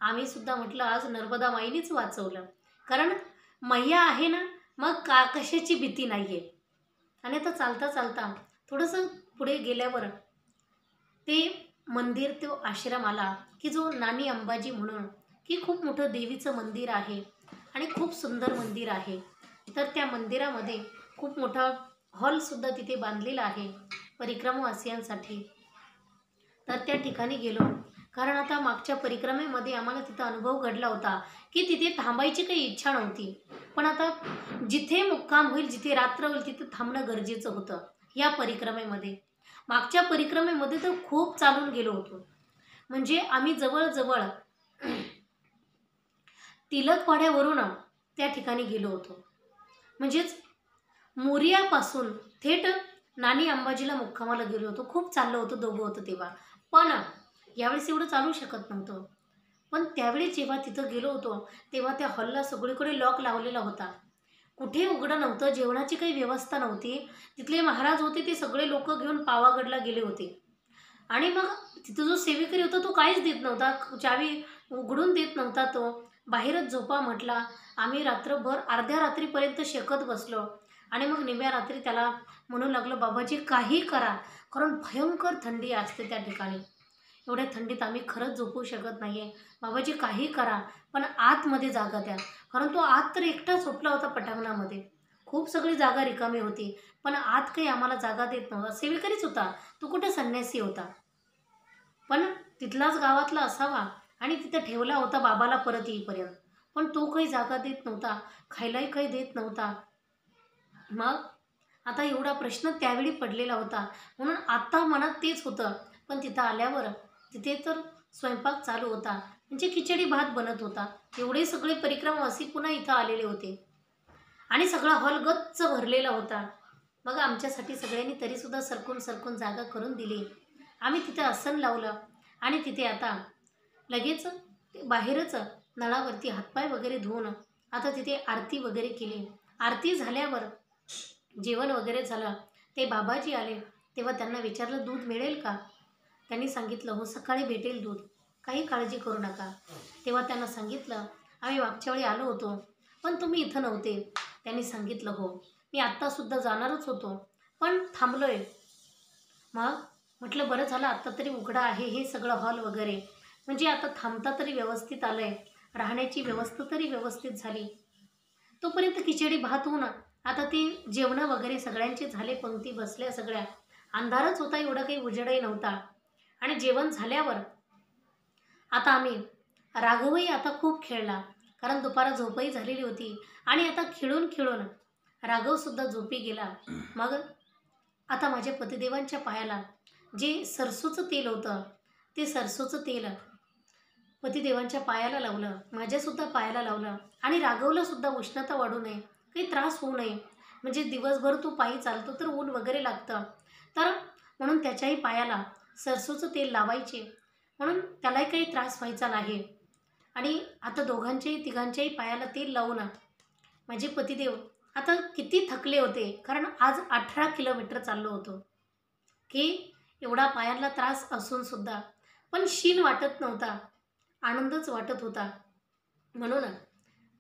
आम्ही सुद्धा म्हटलं, आज नर्मदा माईनीच वाचवलं, कारण मैया आहे ना, मग कशाची भीती नाही आहे. आणि आता चालता चालता थोडंसं पुढे गेल्यावर ते मंदिर, तो आश्रम आला की जो नानी अंबाजी म्हणून, की खूप मोठं देवीचं मंदिर आहे आणि खूप सुंदर मंदिर आहे. तर त्या मंदिरामध्ये खूप मोठा हॉलसुद्धा तिथे बांधलेला आहे परिक्रमावासियांसाठी. तर त्या ठिकाणी गेलो, कारण आता मागच्या परिक्रमेमध्ये आम्हाला तिथं अनुभव घडला होता की तिथे थांबायची काही इच्छा नव्हती. पण आता जिथे मुक्काम होईल, जिथे रात्र होईल, तिथे थांबणं गरजेचं होतं या परिक्रमेमध्ये. मागच्या परिक्रमेमध्ये तर खूप चालून गेलो होतो, म्हणजे आम्ही जवळजवळ तिलकवाड्यावरून त्या ठिकाणी गेलो होतो. म्हणजेच मोरियापासून थेट नानी अंबाजीला मुक्कामाला गेलो होतो. खूप चाललो होतो, दोघं होतं तेव्हा. पण यावेळेस एवढं चालू शकत नव्हतं. पण त्यावेळी जेव्हा तिथं गेलो होतो तेव्हा त्या हॉलला सगळीकडे लॉक लावलेला होता, कुठे उघडं नव्हतं, जेवणाची काही व्यवस्था नव्हती. तिथले महाराज होते ते सगळे लोक घेऊन पावागडला गेले होते. आणि मग तिथं जो सेवेकरी होता तो काहीच देत नव्हता, चावी उघडून देत नव्हता. तो बाहेरच झोपा म्हटला. आम्ही रात्रभर अर्ध्या रात्रीपर्यंत शेकत बसलो आणि मग निम्या रात्री त्याला म्हणू लागलो, बाबाजी काही करा, कारण भयंकर थंडी असते त्या ठिकाणी. एवढ्या थंडीत आम्ही खरंच झोपू शकत नाही आहे, बाबाजी काही करा, पण आतमध्ये जागा द्या. कारण तो आत तर एकटा झोपला होता पटांगणामध्ये, खूप सगळी जागा रिकामी होती, पण आत काही आम्हाला जागा देत नव्हता. सेवेकरीच होता तो, कुठे संन्यासी होता, पण तिथलाच गावातला असावा आणि तिथं ठेवला होता बाबाला परत येईपर्यंत. पण तो काही जागा देत नव्हता, खायलाही काही देत नव्हता. मग आता एवढा प्रश्न त्यावेळी पडलेला होता, म्हणून आता मनात तेच होतं. पण तिथं आल्यावर तिथे तर स्वयंपाक चालू होता, म्हणजे खिचडी भात बनत होता. एवढे सगळे परिक्रमावासी पुन्हा इथं आलेले होते आणि सगळा हॉल गच्च भरलेला होता. मग आमच्यासाठी सगळ्यांनी तरीसुद्धा सरकून सरकून जागा करून दिली. आम्ही तिथे आसन लावलं आणि तिथे आता लगेच बाहेरच नळावरती हातपाय वगैरे धुवून आता तिथे आरती वगैरे केली. आरती झाल्यावर जेवण वगैरे झालं. ते बाबाजी आले तेव्हा त्यांना विचारलं, दूध मिळेल का? त्यांनी सांगितलं, हो सकाळी भेटेल दूध, काही काळजी करू नका. तेव्हा त्यांना सांगितलं, आम्ही मागच्या वेळी आलो होतो पण तुम्ही इथं नव्हते. त्यांनी सांगितलं, हो मी आत्तासुद्धा जाणारच होतो पण थांबलोय. मग म्हटलं, बरं झालं आत्ता तरी उघडा आहे हे सगळं हॉल वगैरे, म्हणजे आता थांबता तरी व्यवस्थित आलं आहे, राहण्याची व्यवस्था तरी व्यवस्थित झाली. तोपर्यंत खिचडी भात होऊन आता ते जेवणं वगैरे सगळ्यांचे झाले, पंक्ती बसल्या सगळ्या. अंधारच होता, एवढा काही उजेडही नव्हता. आणि जेवण झाल्यावर आता आम्ही, राघवही आता खूप खेळला, कारण दुपारा झोपही झालेली होती आणि आता खेळून खेळून राघवसुद्धा झोपी गेला. मग आता माझ्या पतिदेवांच्या पायाला जे सरसूचं तेल होतं ते सरसूचं तेल पतिदेवांच्या पायाला लावलं, माझ्यासुद्धा पायाला लावलं. आणि राघवलासुद्धा उष्णता वाढू नये, काही त्रास होऊ नये, म्हणजे दिवसभर तू पायी चालतो तर ऊन वगैरे लागतं, तर म्हणून त्याच्याही पायाला सरसोचं तेल लावायचे, म्हणून त्यालाही काही त्रास व्हायचा नाही. आणि आता दोघांच्याही तिघांच्याही पायाला तेल लावून माझे पतिदेव आता किती थकले होते, कारण आज 18 किलोमीटर चाललो होतो, की एवढा पायांना त्रास असून सुद्धा पण शीण वाटत नव्हता, आनंदच वाटत होता. म्हणून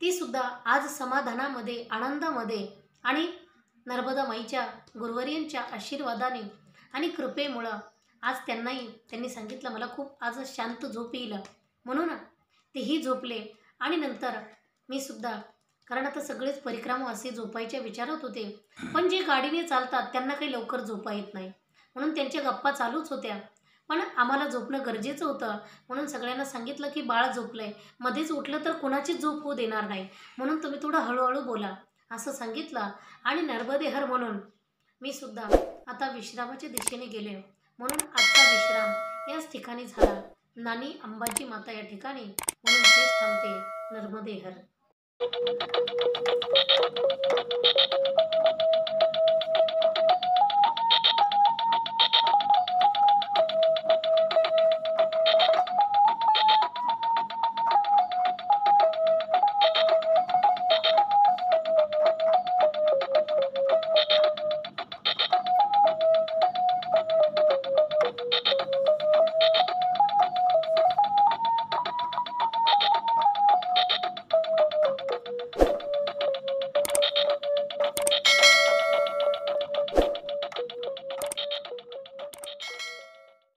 ती सुद्धा आज समाधानामध्ये, आनंदामध्ये आणि नर्मदा माईच्या गुरुवर्यांच्या आशीर्वादाने आणि कृपेमुळं आज त्यांनी सांगितलं मला खूप आज शांत झोप येईल, म्हणून तेही झोपले. आणि नंतर मी सुद्धा, कारण आता सगळेच परिक्रमावासी झोपायच्या विचारात होते, पण जे गाडीने चालतात त्यांना काही लवकर झोपा येत नाही, म्हणून त्यांच्या गप्पा चालूच होत्या. पण आम्हाला झोपणं गरजेचं होतं, म्हणून सगळ्यांना सांगितलं की बाळ झोपलंय, मध्येच उठलं तर कोणाचीच झोप होऊ देणार नाही, म्हणून तुम्ही थोडं हळूहळू बोला असं सांगितलं. आणि नर्मदेहर म्हणून मी सुद्धा आता विश्रामाच्या दिशेने गेले. म्हणून आजचा विश्राम याच ठिकाणी झाला, नानी अंबाजी माता या ठिकाणी. म्हणून इथेच थांबते. नर्मदेहर.